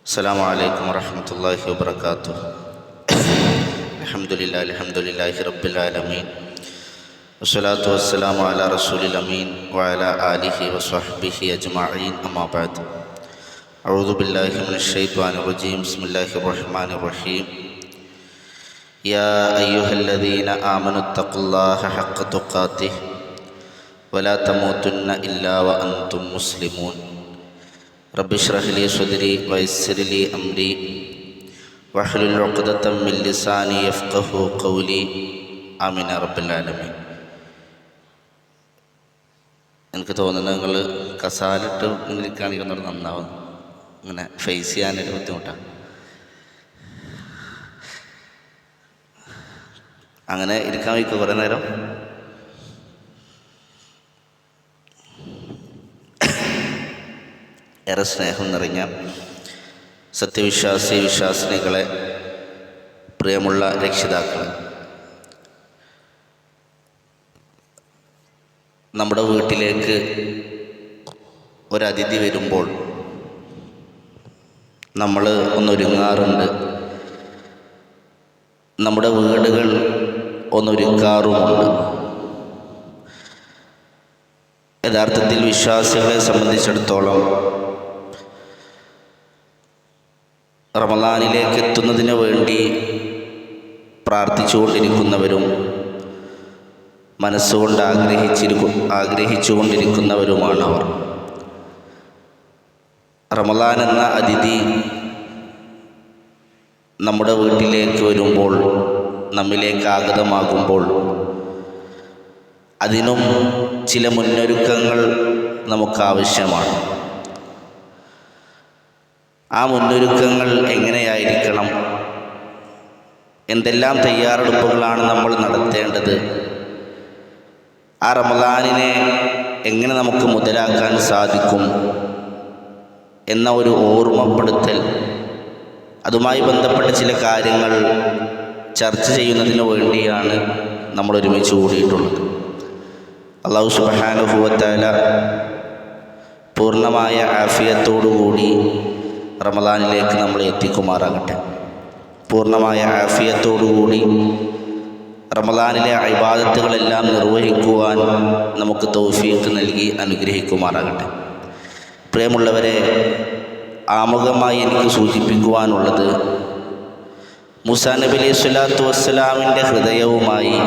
അസ്സലാമു അലൈക്കും വറഹ്മത്തുള്ളാഹി വബറകാതുഹു. അൽഹംദുലില്ലാഹി റബ്ബിൽ ആലമീൻ വസ്സലാത്തു വസ്സലാമു അലാ റസൂലിൽ അമീൻ വഅലാ ആലിഹി വസ്വഹ്ബിഹി അജ്മഈൻ. അമ്മാ ബഅദ്. അഊദു ബില്ലാഹി മിനശ് ശൈത്വാനിർ റജീം. ബിസ്മില്ലാഹിർ റഹ്മാനിർ റഹീം. യാ അയ്യുഹല്ലദീന ആമനുത്തഖുല്ലാഹ ഹഖ്ക തുഖാതിഹി വലാ തമൂതുന്ന ഇല്ലാ വഅൻതും മുസ്ലിമൂൻ. റബ്ബി ഇശ്റഹ് ലി സ്വദ്രി വയസ്സിർ ലി അംരി വഹ്ലുൽ ഉഖ്ദതം മിൻ ലിസാനി യഫ്ഖഹു ഖൗലി. ആമീൻ യാ റബ്ബൽ ആലമീൻ. എനിക്ക് തോന്നുന്നത് നിങ്ങൾ കസാലിട്ട് ഇരിക്കുകയാണെങ്കിൽ നന്നാവും. ഇങ്ങനെ ഫേസ് ചെയ്യാനൊരു ബുദ്ധിമുട്ടാണ്. അങ്ങനെ ഇരിക്കാൻ വയ്ക്കും കുറേ നേരം. ഏറെ സ്നേഹം നിറഞ്ഞ വിശ്വാസിനികളെ, പ്രിയമുള്ള രക്ഷിതാക്കളെ, നമ്മുടെ വീട്ടിലേക്ക് ഒരതിഥി വരുമ്പോൾ നമ്മൾ ഒന്നൊരുങ്ങാറുണ്ട്. നമ്മുടെ വീടുകൾ ഒന്നൊരുക്കാറുമുണ്ട്. യഥാർത്ഥത്തിൽ വിശ്വാസികളെ സംബന്ധിച്ചിടത്തോളം റമളാനിലേക്ക് എത്തുന്നതിന് വേണ്ടി പ്രാർത്ഥിച്ചുകൊണ്ടിരിക്കുന്നവരും മനസ്സുകൊണ്ട് ആഗ്രഹിച്ചുകൊണ്ടിരിക്കുന്നവരുമാണ് അവർ. റമളാൻ എന്ന അതിഥി നമ്മുടെ വീട്ടിലേക്ക് വരുമ്പോൾ, നമ്മിലേക്ക് ആഗതമാകുമ്പോൾ അതിനും ചില മുന്നൊരുക്കങ്ങൾ നമുക്കാവശ്യമാണ്. ആ മുന്നൊരുക്കങ്ങൾ എങ്ങനെയായിരിക്കണം? എന്തെല്ലാം തയ്യാറെടുപ്പുകളാണ് നമ്മൾ നടത്തേണ്ടത്? ആ റമളാനിനെ എങ്ങനെ നമുക്ക് മുതലാക്കാൻ സാധിക്കും എന്ന ഒരു ഓർമ്മപ്പെടുത്തൽ, അതുമായി ബന്ധപ്പെട്ട ചില കാര്യങ്ങൾ ചർച്ച ചെയ്യുന്നതിന് വേണ്ടിയാണ് നമ്മൾ ഒരുമിച്ച് കൂടിയിട്ടുള്ളത്. അല്ലാഹു സുബ്ഹാനഹു വ തആല പൂർണ്ണമായ ആഫിയത്തോടുകൂടി റമളാനിലേക്ക് നമ്മളെ എത്തിക്കുമാറാകട്ടെ. പൂർണ്ണമായ ആഫിയത്തോടുകൂടി റമളാനിലെ ഇബാദത്തുകളെല്ലാം നിർവഹിക്കുവാൻ നമുക്ക് തൗഫീഖ് നൽകി അനുഗ്രഹിക്കുമാറാകട്ടെ. പ്രിയമുള്ളവരെ, ആമുഖമായി എനിക്ക് സൂചിപ്പിക്കുവാനുള്ളത്, മൂസാ നബി അലൈഹി സ്വലാത്തു വസ്സലാമിൻ്റെ ഹൃദയവുമായി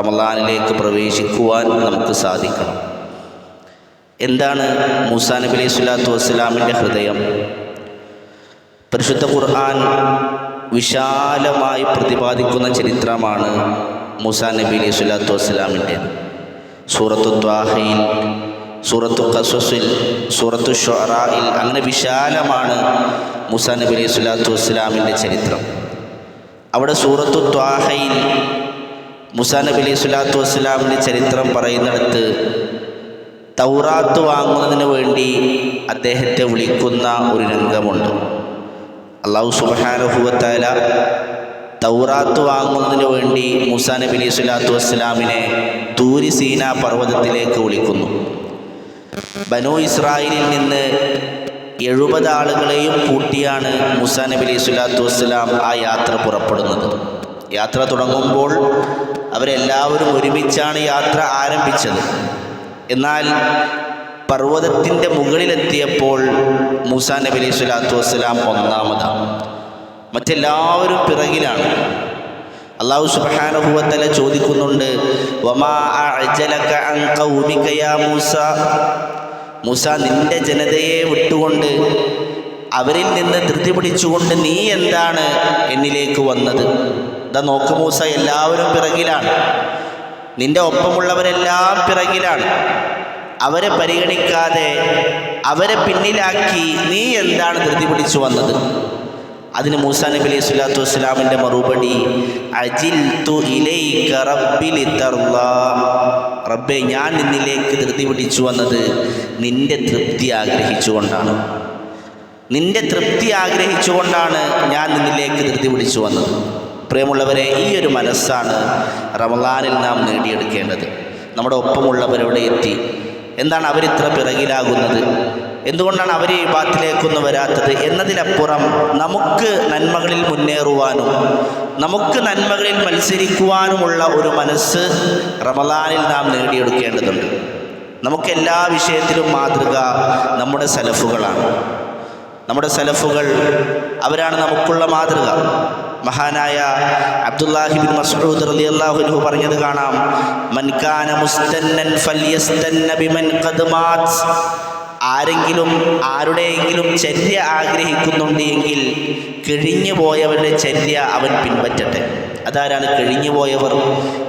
റമളാനിലേക്ക് പ്രവേശിക്കുവാൻ നമുക്ക് സാധിക്കണം. എന്താണ് മൂസാ നബി അലൈഹി സ്വലാത്തു വസ്സലാമിൻ്റെ ഹൃദയം? പരിശുദ്ധ ഖുർആൻ വിശാലമായി പ്രതിപാദിക്കുന്ന ചരിത്രമാണ് മൂസാ നബി അലൈഹി സ്വലാത്തു വസ്സലാമിൻ്റേത്. സൂറത്തു ത്വാഹയിൽ, സൂറത്തു ഖസസിൽ, സൂറത്തു ശുഅറായിൽ, അങ്ങനെ വിശാലമാണ് മൂസാ നബി അലൈഹി സ്വലാത്തു വസ്സലാമിൻ്റെ ചരിത്രം. അവിടെ സൂറത്തു ത്വാഹയിൽ മൂസാ നബി അലൈഹി സ്വലാത്തു വസ്സലാമിൻ്റെ ചരിത്രം പറയുന്നിടത്ത് തൗറാത്ത് വാങ്ങുന്നതിന് വേണ്ടി അദ്ദേഹത്തെ വിളിക്കുന്ന ഒരു രംഗമുണ്ട്. അല്ലാഹു സുബ്ഹാനഹു വ തആല തൗറാത്ത് വാങ്ങുന്നതിന് വേണ്ടി മൂസാ നബി അലൈഹി സ്വലാത്തു വസ്സലാമിനെ തൂരി സീനാ പർവ്വതത്തിലേക്ക് വിളിക്കുന്നു. ബനൂ ഇസ്രായേലിൽ നിന്ന് 70 ആളുകളെയും കൂട്ടിയാണ് മൂസാ നബി അലൈഹി സ്വലാത്തു വസ്സലാം ആ യാത്ര പുറപ്പെടുന്നത്. യാത്ര തുടങ്ങുമ്പോൾ അവരെല്ലാവരും ഒരുമിച്ചാണ് യാത്ര ആരംഭിച്ചത്. എന്നാൽ പർവ്വതത്തിൻ്റെ മുകളിലെത്തിയപ്പോൾ മൂസാ നബി അലൈഹി സ്വലാത്തു വസ്സലാം ഒന്നാമതാണ്, മറ്റെല്ലാവരും പിറകിലാണ്. അല്ലാഹു സുബ്ഹാനഹു വ തആല ചോദിക്കുന്നുണ്ട്, വമാ അഅ്ജലക അൻ ഖൗമിക യാ മൂസ. മൂസ, നിന്റെ ജനതയെ വിട്ടുകൊണ്ട്, അവരിൽ നിന്ന് ധൃതി പിടിച്ചുകൊണ്ട് നീ എന്താണ് എന്നിലേക്ക് വന്നത്? ഇതാ നോക്ക് മൂസ, എല്ലാവരും പിറകിലാണ്, നിന്റെ ഒപ്പമുള്ളവരെല്ലാം പിറകിലാണ്. അവരെ പരിഗണിക്കാതെ അവരെ പിന്നിലാക്കി നീ എന്താണ് ധൃതി പിടിച്ചു വന്നത്? അതിന് മൂസാ നബി അലൈഹി സ്വലാത്തു വസ്സലാമിൻ്റെ മറുപടി, അജിൽതു ഇലൈക റബ്ബി ലിതർളാ. റബ്ബേ, ഞാൻ നിന്നിലേക്ക് ധൃതി പിടിച്ചു വന്നത് നിന്റെ തൃപ്തി ആഗ്രഹിച്ചുകൊണ്ടാണ്. നിന്റെ തൃപ്തി ആഗ്രഹിച്ചുകൊണ്ടാണ് ഞാൻ നിന്നിലേക്ക് ധൃതി പിടിച്ചു വന്നത്. പ്രിയമുള്ളവരെ, ഈ ഒരു മനസ്സാണ് റമളാനിൽ നാം നേടിയെടുക്കേണ്ടത്. നമ്മുടെ ഒപ്പമുള്ളവരെവിടെ എത്തി? എന്താണ് അവരിത്ര പിറകിലാകുന്നത്? എന്തുകൊണ്ടാണ് അവർ ഈ ബാത്തിലേക്കൊന്നും വരാത്തത് എന്നതിലപ്പുറം നമുക്ക് നന്മകളിൽ മുന്നേറുവാനും നമുക്ക് നന്മകളിൽ മത്സരിക്കുവാനുമുള്ള ഒരു മനസ്സ് റമളാനിൽ നാം നേടിയെടുക്കേണ്ടതുണ്ട്. നമുക്കെല്ലാ വിഷയത്തിലും മാതൃക നമ്മുടെ സലഫുകളാണ്. നമ്മുടെ സലഫുകൾ അവരാണ് നമുക്കുള്ള മാതൃക. മഹാനായ അബ്ദുല്ലാഹി ബിൻ മസ്ഊദ് റളിയല്ലാഹു അൻഹു പറഞ്ഞത് കാണാം, മൻ കാന മുസ്തന്നൻ ഫൽയസ്തന്ന ബിമൻ ഖദ് മാത്. ആരെങ്കിലും ആരുടെയെങ്കിലും ചര്യ ആഗ്രഹിക്കുന്നുണ്ട് എങ്കിൽ കഴിഞ്ഞു പോയവരുടെ ചര്യ അവൻ പിൻപറ്റട്ടെ. അതാരാണ് കഴിഞ്ഞു പോയവർ?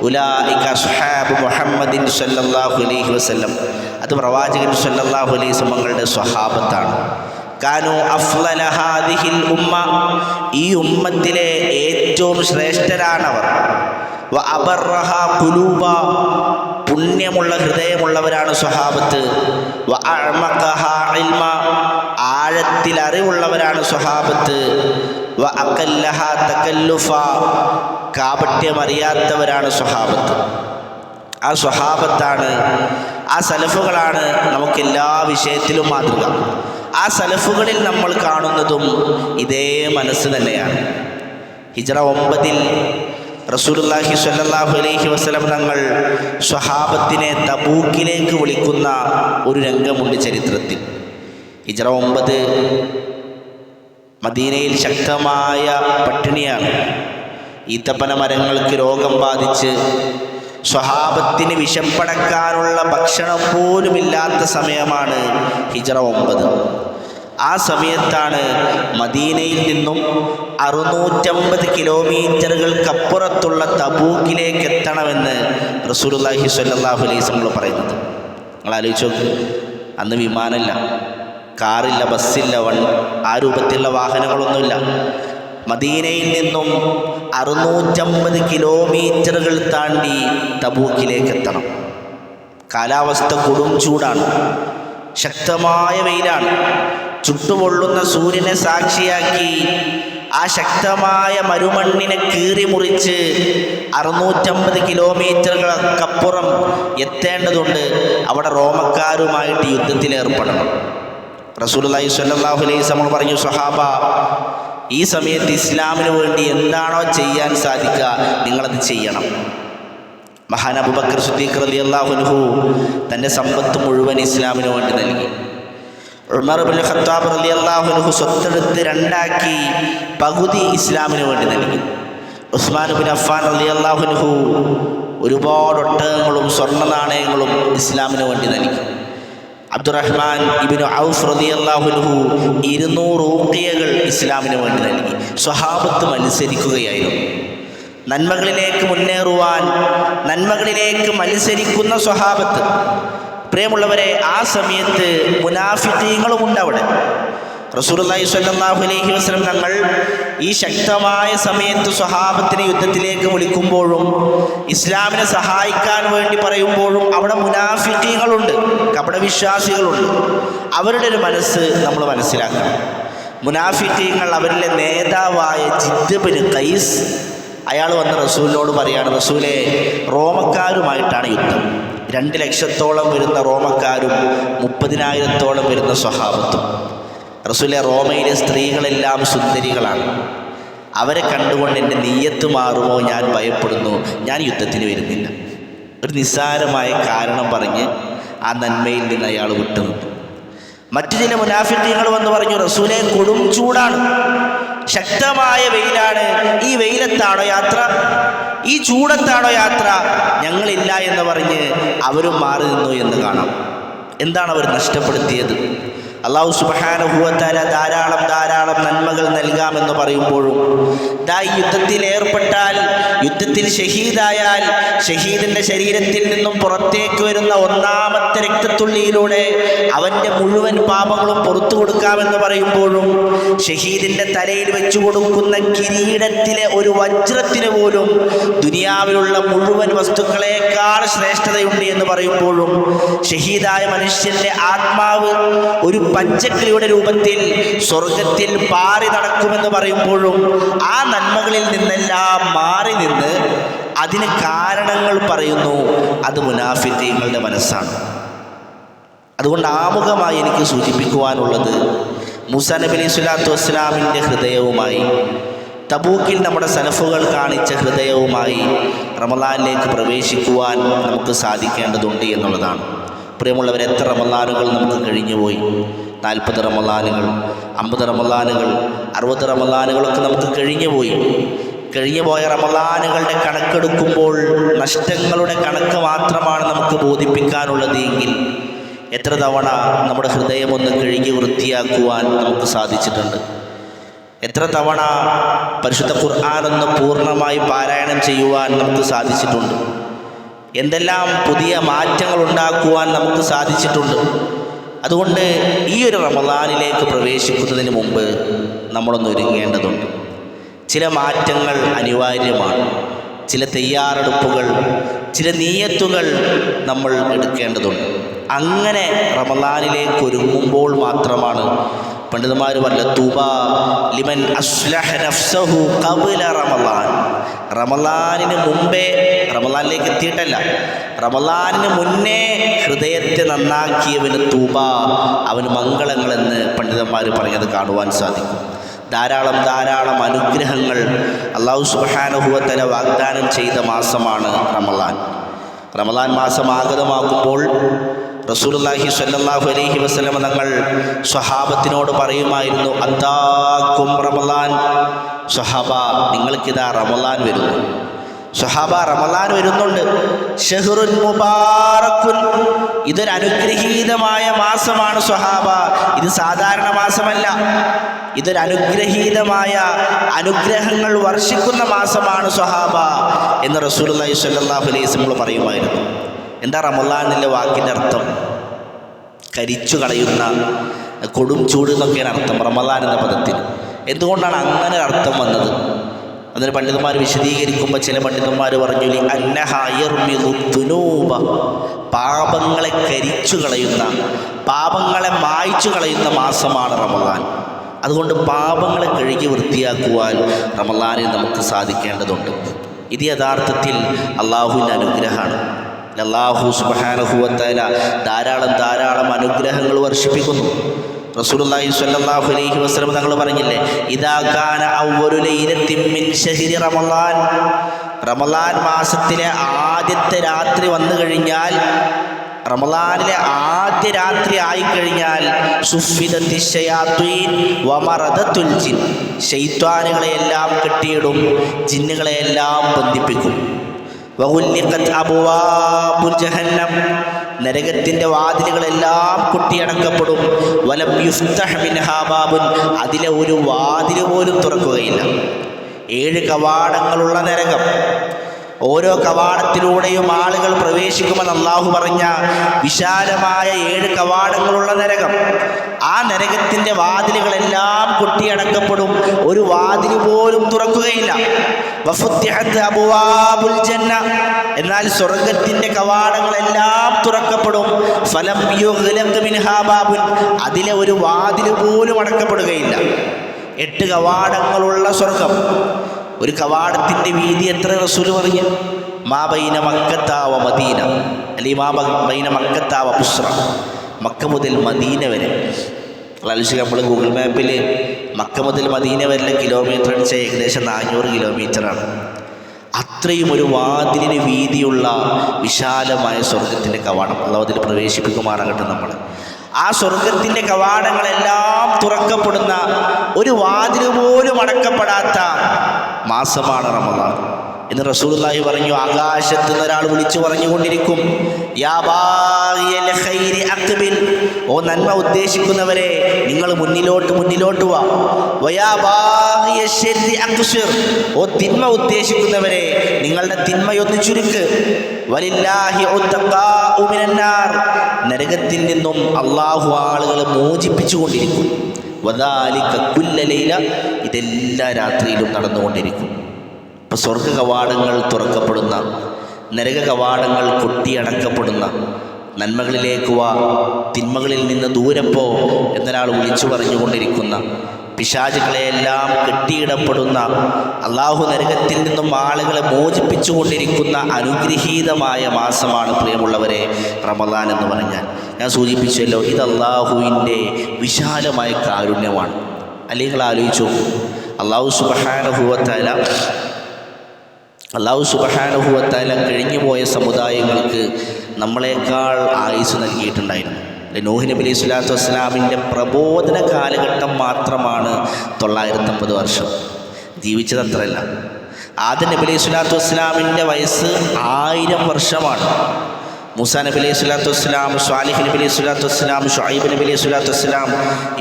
ഉലൈക അസ്ഹാബു മുഹമ്മദിൻ സ്വല്ലല്ലാഹു അലൈഹി വസല്ലം. അത് പ്രവാചകൻ സ്വല്ലല്ലാഹു അലൈഹി വസല്ലമയുടെ സ്വഹാബത്താണ്. കാനു അഫ്ളല ഹാദിഹിൽ ഉമ്മ, ഈ ഉമ്മത്തിലെ ഏറ്റവും ശ്രേഷ്ഠരാണവർ. വ അബർറഹ ഖുലൂബ, പുണ്യമുള്ള ഹൃദയമുള്ളവരാണ് സ്വഹാബത്ത്. വ അഅ്മഖഹ ഇൽമ, ആഴത്തിൽ അറിവുള്ളവരാണ് സ്വഹാബത്ത്. വ അഖല്ലഹ തകല്ലുഫ, കാപട്യമറിയാത്തവരാണ് സ്വഹാബത്ത്. ആ സ്വഹാബത്താണ്, ആ സലഫുകളാണ് നമുക്കെല്ലാ വിഷയത്തിലും മാതൃക. ആ സലഫുകളിൽ നമ്മൾ കാണുന്നതും ഇതേ മനസ്സ് തന്നെയാണ്. ഹിജ്റ 9 റസൂലുള്ളാഹി സ്വല്ലല്ലാഹു അലൈഹി വസല്ലം തങ്ങൾ സ്വഹാബത്തിനെ തബൂക്കിലേക്ക് വിളിക്കുന്ന ഒരു രംഗമുണ്ട് ചരിത്രത്തിൽ. ഹിജ്റ 9 മദീനയിൽ ശക്തമായ പട്ടിണിയാണ്. ഈത്തപ്പന മരങ്ങൾക്ക് രോഗം ബാധിച്ച് സ്വഹാബത്തിന് വിശപ്പടക്കാനുള്ള ഭക്ഷണം പോലുമില്ലാത്ത സമയമാണ് ഹിജ്റ 9. ആ സമയത്താണ് മദീനയിൽ നിന്നും 650 കിലോമീറ്ററുകൾക്കപ്പുറത്തുള്ള തബൂക്കിലേക്ക് എത്തണമെന്ന് റസൂലുള്ളാഹി സ്വല്ലല്ലാഹു അലൈഹി വസല്ലം പറയുന്നത്. നിങ്ങൾ ആലോചിച്ച് നോക്ക്, അന്ന് വിമാനമില്ല, കാറില്ല, ബസ്സില്ല, ആ രൂപത്തിലുള്ള വാഹനങ്ങളൊന്നുമില്ല. മദീനയിൽ നിന്നും 650 കിലോമീറ്ററുകൾ താണ്ടി തബൂക്കിലേക്ക് എത്തണം. കാലാവസ്ഥ കൊടും ചൂടാണ്, ശക്തമായ വെയിലാണ്. ചുട്ടുപൊള്ളുന്ന സൂര്യനെ സാക്ഷിയാക്കി ആ ശക്തമായ മരുമണ്ണിനെ കീറി മുറിച്ച് 650 കിലോമീറ്ററുകൾക്കപ്പുറം എത്തേണ്ടതുണ്ട്. അവിടെ റോമക്കാരുമായിട്ട് യുദ്ധത്തിലേർപ്പെടണം. റസൂലുള്ളാഹി സ്വല്ലല്ലാഹു അലൈഹി വസല്ലം പറഞ്ഞു, സ്വഹാബ, ഈ സമയത്ത് ഇസ്ലാമിന് വേണ്ടി എന്താണോ ചെയ്യാൻ സാധിക്കുക നിങ്ങളത് ചെയ്യണം. മഹാൻ അബൂബക്കർ സിദ്ദീഖ് റളിയല്ലാഹു അൻഹു തൻ്റെ സമ്പത്ത് മുഴുവൻ ഇസ്ലാമിന് വേണ്ടി നൽകി. ഉമർ ഇബ്നുൽ ഖത്താബ് റളിയല്ലാഹു അൻഹു സ്വത്തെടുത്ത് രണ്ടാക്കി പകുതി ഇസ്ലാമിന് വേണ്ടി നൽകി. ഉസ്മാൻ ഇബ്നു അഫ്ഫാൻ റളിയല്ലാഹു അൻഹു ഒരുപാട് ഒട്ടകങ്ങളും സ്വർണ്ണ നാണയങ്ങളും ഇസ്ലാമിന് വേണ്ടി നൽകി. അബ്ദുറഹ്മാൻ ഇബ്നു ഔഫ് റളിയല്ലാഹു അൻഹു 200 ഊഖിയകൾ ഇസ്ലാമിന് വേണ്ടി നൽകി. സ്വഹാബത്ത് മത്സരിക്കുകയായിരുന്നു. നന്മകളിലേക്ക് മുന്നേറുവാൻ, നന്മകളിലേക്ക് മത്സരിക്കുന്ന സ്വഹാബത്ത്. പ്രിയമുള്ളവരെ, ആ സമയത്ത് മുനാഫിഖീങ്ങളുമുണ്ട് അവിടെ. റസൂലുള്ളാഹി സ്വല്ലല്ലാഹു അലൈഹി വസല്ലം തങ്ങൾ ഈ ശക്തമായ സമയത്ത് സ്വഹാബത്തിനെ യുദ്ധത്തിലേക്ക് വിളിക്കുമ്പോഴും ഇസ്ലാമിനെ സഹായിക്കാൻ വേണ്ടി പറയുമ്പോഴും അവിടെ മുനാഫിഖീങ്ങളുണ്ട്, കപടവിശ്വാസികളുണ്ട്. അവരുടെ ഒരു മനസ്സ് നമ്മൾ മനസ്സിലാക്കണം. മുനാഫിഖീങ്ങൾ, അവരിലെ നേതാവായ ജിദ്ദ് ബിൻ ഖൈസ്, അയാൾ വന്ന് റസൂലിനോട് പറയാണ്, റസൂലേ, റോമക്കാരുമായിട്ടാണ് യുദ്ധം. 2 ലക്ഷത്തോളം വരുന്ന റോമക്കാരും 30,000-ഓളം വരുന്ന സ്വഹാബത്തും. റസൂലെ, റോമയിലെ സ്ത്രീകളെല്ലാം സുന്ദരികളാണ്. അവരെ കണ്ടുകൊണ്ട് എൻ്റെ നിയ്യത്ത് മാറുമോ, ഞാൻ ഭയപ്പെടുന്നു, ഞാൻ യുദ്ധത്തിന് വരുന്നില്ല. ഒരു നിസ്സാരമായ കാരണം പറഞ്ഞ് ആ നന്മയിൽ നിന്ന് അയാൾ വിട്ടുനിന്നു. മറ്റു ചില മുനാഫിഖീങ്ങൾ വന്ന് പറഞ്ഞു, റസൂലെ, കൊടും ചൂടാണ്, ശക്തമായ വെയിലാണ്, ഈ വെയിലത്താണോ യാത്ര, ഈ ചൂടത്താണോ യാത്ര, ഞങ്ങളില്ല എന്ന് പറഞ്ഞ് അവരും മാറി നിന്നു എന്ന് കാണാം. എന്താണ് അവർ നഷ്ടപ്പെടുത്തിയത്? അല്ലാഹു സുബ്ഹാനഹു വ തആല ധാരാളം നന്മകൾ നൽകാമെന്ന് പറയുമ്പോഴും ഈ യുദ്ധത്തിൽ ഏർപ്പെട്ടാൽ, യുദ്ധത്തിൽ ഷഹീദായാൽ, ഷഹീദിൻ്റെ ശരീരത്തിൽ നിന്നും പുറത്തേക്ക് വരുന്ന ഒന്നാമത്തെ രക്തത്തുള്ളിയിലൂടെ അവൻ്റെ മുഴുവൻ പാപങ്ങളും പുറത്തു കൊടുക്കാമെന്ന് പറയുമ്പോഴും ഷഹീദിൻ്റെ തലയിൽ വെച്ചു കൊടുക്കുന്ന കിരീടത്തിലെ ഒരു വജ്രത്തിന് പോലും ദുനിയാവിലുള്ള മുഴുവൻ വസ്തുക്കളേക്കാൾ ശ്രേഷ്ഠതയുണ്ട് എന്ന് പറയുമ്പോഴും ഷഹീദായ മനുഷ്യൻ്റെ ആത്മാവ് ഒരു പഞ്ചക്കിളിയുടെ രൂപത്തിൽ സ്വർഗത്തിൽ പാറി നടക്കുമെന്ന് പറയുമ്പോഴും ആ നന്മകളിൽ നിന്നെല്ലാം മാറി നിന്ന് അതിന് കാരണങ്ങൾ പറയുന്നു. അത് മുനാഫിഖീങ്ങളുടെ മനസ്സാണ്. അതുകൊണ്ട് ആമുഖമായി എനിക്ക് സൂചിപ്പിക്കുവാനുള്ളത് മൂസാ നബി അലൈഹി സ്വലാത്തു വസ്സലാമിൻ്റെ ഹൃദയവുമായി തബൂക്കിൽ നമ്മുടെ സലഫുകൾ കാണിച്ച ഹൃദയവുമായി റമളാനിലേക്ക് പ്രവേശിക്കുവാൻ നമുക്ക് സാധിക്കേണ്ടതുണ്ട് എന്നുള്ളതാണ്. പ്രിയമുള്ളവർ, എത്ര റമളാനുകൾ നമുക്ക് കഴിഞ്ഞുപോയി. 40 റമളാനുകൾ, 50 റമളാനുകൾ, 60 റമളാനുകളൊക്കെ നമുക്ക് കഴിഞ്ഞുപോയ റമളാനുകളുടെ കണക്കെടുക്കുമ്പോൾ നഷ്ടങ്ങളുടെ കണക്ക് മാത്രമാണ് നമുക്ക് ബോധിപ്പിക്കാനുള്ളത് എങ്കിൽ എത്ര തവണ നമ്മുടെ ഹൃദയമൊന്ന് കഴുകി വൃത്തിയാക്കുവാൻ നമുക്ക് സാധിച്ചിട്ടുണ്ട്. എത്ര തവണ പരിശുദ്ധ ഖുർആനൊന്ന് പൂർണ്ണമായി പാരായണം ചെയ്യുവാൻ നമുക്ക് സാധിച്ചിട്ടുണ്ട്. എന്തെല്ലാം പുതിയ മാറ്റങ്ങൾ ഉണ്ടാക്കുവാൻ നമുക്ക് സാധിച്ചിട്ടുണ്ട്. അതുകൊണ്ട് ഈ ഒരു റമളാനിലേക്ക് പ്രവേശിക്കുന്നതിന് മുമ്പ് നമ്മളൊന്ന് ഒരുങ്ങേണ്ടതുണ്ട്. ചില മാറ്റങ്ങൾ അനിവാര്യമാണ്. ചില തയ്യാറെടുപ്പുകൾ, ചില നിയ്യത്തുകൾ നമ്മൾ എടുക്കേണ്ടതുണ്ട്. അങ്ങനെ റമളാനിലേക്ക് ഒരുങ്ങുമ്പോൾ മാത്രമാണ് പണ്ഡിതന്മാർ പറഞ്ഞ തൂബാ ലിമൻ അസ്ലഹ നഫ്സഹു ഖബ്ല റമളാൻ. റമളാനിന് മുമ്പേ, റമളാനിലേക്ക് എത്തിയിട്ടല്ല, റമളാനിന് മുന്നേ ഹൃദയത്തെ നന്നാക്കിയവന് തൂബ, അവന് മംഗളങ്ങളെന്ന് പണ്ഡിതന്മാർ പറഞ്ഞത് കാണുവാൻ സാധിക്കും. ധാരാളം അനുഗ്രഹങ്ങൾ അല്ലാഹു സുബ്ഹാനഹു വ തആല വാഗ്ദാനം ചെയ്ത മാസമാണ് റമളാൻ. റമളാൻ മാസം ആഗതമാകുമ്പോൾ റസൂലുള്ളാഹി സ്വല്ലല്ലാഹു അലൈഹി വസല്ലം തങ്ങൾ സ്വഹാബത്തിനോട് പറയുമായിരുന്നു, അത്താക്കും റമളാൻ. സ്വഹാബ, നിങ്ങൾക്കിതാ റമളാൻ വരുന്നു. സ്വഹാബ, റമളാൻ വരുന്നുണ്ട്. ഷഹ്റുൻ മുബാറക്കുൻ, ഇതൊരു അനുഗ്രഹീതമായ മാസമാണ് സ്വഹാബ. ഇത് സാധാരണ മാസമല്ല, ഇതൊരു അനുഗ്രഹീതമായ അനുഗ്രഹങ്ങൾ വർഷിക്കുന്ന മാസമാണ് സ്വഹാബ എന്ന് റസൂലുള്ളാഹി സ്വല്ലല്ലാഹു അലൈഹി വസല്ലം പറയുമായിരുന്നു. എന്താ റമളാൻ എന്നുള്ള വാക്കിൻ്റെ അർത്ഥം? കരിച്ചു കളയുന്ന, കൊടും ചൂട് എന്നൊക്കെയാണ് അർത്ഥം റമളാൻ എന്ന പദത്തിന്. എന്തുകൊണ്ടാണ് അങ്ങനെ അർത്ഥം വന്നത്? അതിന് പണ്ഡിതന്മാർ വിശദീകരിക്കുമ്പോൾ ചില പണ്ഡിതന്മാർ പറഞ്ഞു, പാപങ്ങളെ കരിച്ചു കളയുന്ന, പാപങ്ങളെ മായ്ച്ചു കളയുന്ന മാസമാണ് റമളാൻ. അതുകൊണ്ട് പാപങ്ങളെ കഴുകി വൃത്തിയാക്കുവാൻ റമളാനിൽ നമുക്ക് സാധിക്കേണ്ടതുണ്ട്. ഇത് യഥാർത്ഥത്തിൽ അള്ളാഹുവിൻ്റെ അനുഗ്രഹമാണ്. അല്ലാഹു സുബ്ഹാനഹു വ തആല ധാരാളം അനുഗ്രഹങ്ങൾ വർഷിപ്പിക്കുന്നു. റസൂലുള്ളാഹി സ്വല്ലല്ലാഹു അലൈഹി വസല്ലം തങ്ങൾ പറഞ്ഞില്ലേ, ഇദാ കാന അവ്വലു ലൈലത്തിൻ മിൻ ശഹ്രി റമളാൻ, റമളാൻ മാസത്തിലെ ആദ്യത്തെ രാത്രി വന്നു കഴിഞ്ഞാൽ, റമളാനിലെ ആദ്യ രാത്രി ആയിക്കഴിഞ്ഞാൽ, സുഫിദത്തി ശയാത്വീൻ വമറദത്തുൽ ജിൻ, ശൈത്വാനുകളെയെല്ലാം കെട്ടിയിടും, ജിന്നുകളെയെല്ലാം ബന്ധിപ്പിക്കും. വഗുല്ലിഖത് അബ്വാബുൽ ജഹന്നം, നരകത്തിൻ്റെ വാതിലുകളെല്ലാം കൊട്ടിയടക്കപ്പെടും. വലം യുഫ്തഹ് മിൻഹാ ബാബുൻ, അതിലെ ഒരു വാതിൽ പോലും തുറക്കുകയില്ല. 7 കവാടങ്ങളുള്ള നരകം. ഓരോ കവാടത്തിലൂടെയും ആളുകൾ പ്രവേശിക്കുമെന്ന് അല്ലാഹു പറഞ്ഞ വിശാലമായ 7 കവാടങ്ങളുള്ള നരകം. ആ നരകത്തിൻ്റെ വാതിലുകളെല്ലാം കൊട്ടിയടക്കപ്പെടും, ഒരു വാതിൽ പോലും തുറക്കുകയില്ല. വഫുത്തിഹത് അബ്വാബുൽ ജന്ന, എന്നാൽ സ്വർഗത്തിൻ്റെ കവാടങ്ങളെല്ലാം തുറക്കപ്പെടും. ഫലം യുഗ്ലഖ് മിൻഹാ ബാബുൻ, അതിലെ ഒരു വാതിൽ പോലും അടക്കപ്പെടുകയില്ല. 8 കവാടങ്ങളുള്ള സ്വർഗം. ഒരു കവാടത്തിൻ്റെ വീതി എത്ര റസൂൽ പറഞ്ഞു? മാ ബൈന മക്കത്ത വ മദീന, അല്ലെങ്കിൽ മാ ബൈന മക്കത്ത വ ബുസ്ര, മക്ക മുതൽ മദീന വരെ. ആലോചിക്കുക, നമ്മൾ ഗൂഗിൾ മാപ്പിൽ മക്ക മുതൽ മദീന വരെ കിലോമീറ്റർ അടിച്ചാൽ ഏകദേശം 400 കിലോമീറ്ററാണ്. അത്രയും ഒരു വാതിലിന് വീതിയുള്ള വിശാലമായ സ്വർഗത്തിൻ്റെ കവാടം. അല്ലാഹു അതിൽ പ്രവേശിപ്പിക്കുമാറാകട്ടെ നമ്മൾ. ആ സ്വർഗത്തിൻ്റെ കവാടങ്ങളെല്ലാം തുറക്കപ്പെടുന്ന, ഒരു വാതിൽ പോലും അടക്കപ്പെടാത്ത മാസമാണ് റമളാൻ എന്ന് റസൂലുള്ളാഹി പറഞ്ഞു. ആകാശത്ത് നിന്ന് ഒരാൾ വിളിച്ചു പറഞ്ഞുകൊണ്ടിരിക്കും, യാ ബാഗിയൽ ഖൈരി അഖ്ബിൽ, ഓ നന്മ ഉദ്ദേശിക്കുന്നവരെ നിങ്ങൾ മുന്നിലോട്ട് വാ. വയാ ബാഗിയ ശർരി അഖ്സിർ, ഓ തിന്മ ഉദ്ദേശിക്കുന്നവരെ നിങ്ങളുടെ തിന്മയൊന്ന് ചുരുക്ക്. വലില്ലാഹി ഉത്തഖാഉ മിനന്നാർ, നരകത്തിൽ നിന്നും അല്ലാഹു ആളുകളെ മോചിപ്പിച്ചുകൊണ്ടിരിക്കും. വദാലിക കുല്ല ലൈല, ഇതെല്ലാ രാത്രിയിലും നടന്നുകൊണ്ടിരിക്കും. അപ്പോൾ സ്വർഗ കവാടങ്ങൾ തുറക്കപ്പെടുന്ന, നരക കവാടങ്ങൾ കൊട്ടിയടക്കപ്പെടുന്ന, നന്മകളിലേക്ക് വാ, തിന്മകളിൽ നിന്ന് ദൂരെ പോ എന്നൊരാൾ വിളിച്ചു പറഞ്ഞുകൊണ്ടിരിക്കുന്ന, പിശാചുകളെയെല്ലാം കെട്ടിയിടപ്പെടുന്ന, അള്ളാഹു നരകത്തിൽ നിന്നും ആളുകളെ മോചിപ്പിച്ചുകൊണ്ടിരിക്കുന്ന അനുഗ്രഹീതമായ മാസമാണ് പ്രിയമുള്ളവരെ റമദാൻ എന്ന് പറഞ്ഞാൽ. ഞാൻ സൂചിപ്പിച്ചല്ലോ, ഇത് അള്ളാഹുവിൻ്റെ വിശാലമായ കാരുണ്യമാണ്. അല്ലെങ്കിൽ ആലോചിച്ചു, അള്ളാഹു സുബ്ഹാനഹു വ തആല കഴിഞ്ഞുപോയ സമുദായങ്ങൾക്ക് നമ്മളെക്കാൾ ആയുസ് നൽകിയിട്ടുണ്ടായിരുന്നു. നൂഹ് നബി അലൈഹി സ്വലാത്തു വസ്സലാമിൻ്റെ പ്രബോധന കാലഘട്ടം മാത്രമാണ് 950 വർഷം. ജീവിച്ചത് അത്രയല്ല. ആദം നബി അലൈഹി സ്വലാത്തു വസ്സലാമിൻ്റെ വയസ്സ് 1000 വർഷമാണ്. മൂസാ നബി അലൈഹി സ്വലാത്തു വസ്സലാം, സ്വാലിഹ് നബി അലൈഹി സ്വലാത്തു വസ്സലാം, ഷുഐബ് നബി അലൈഹി സ്വലാത്തു വസ്സലാം,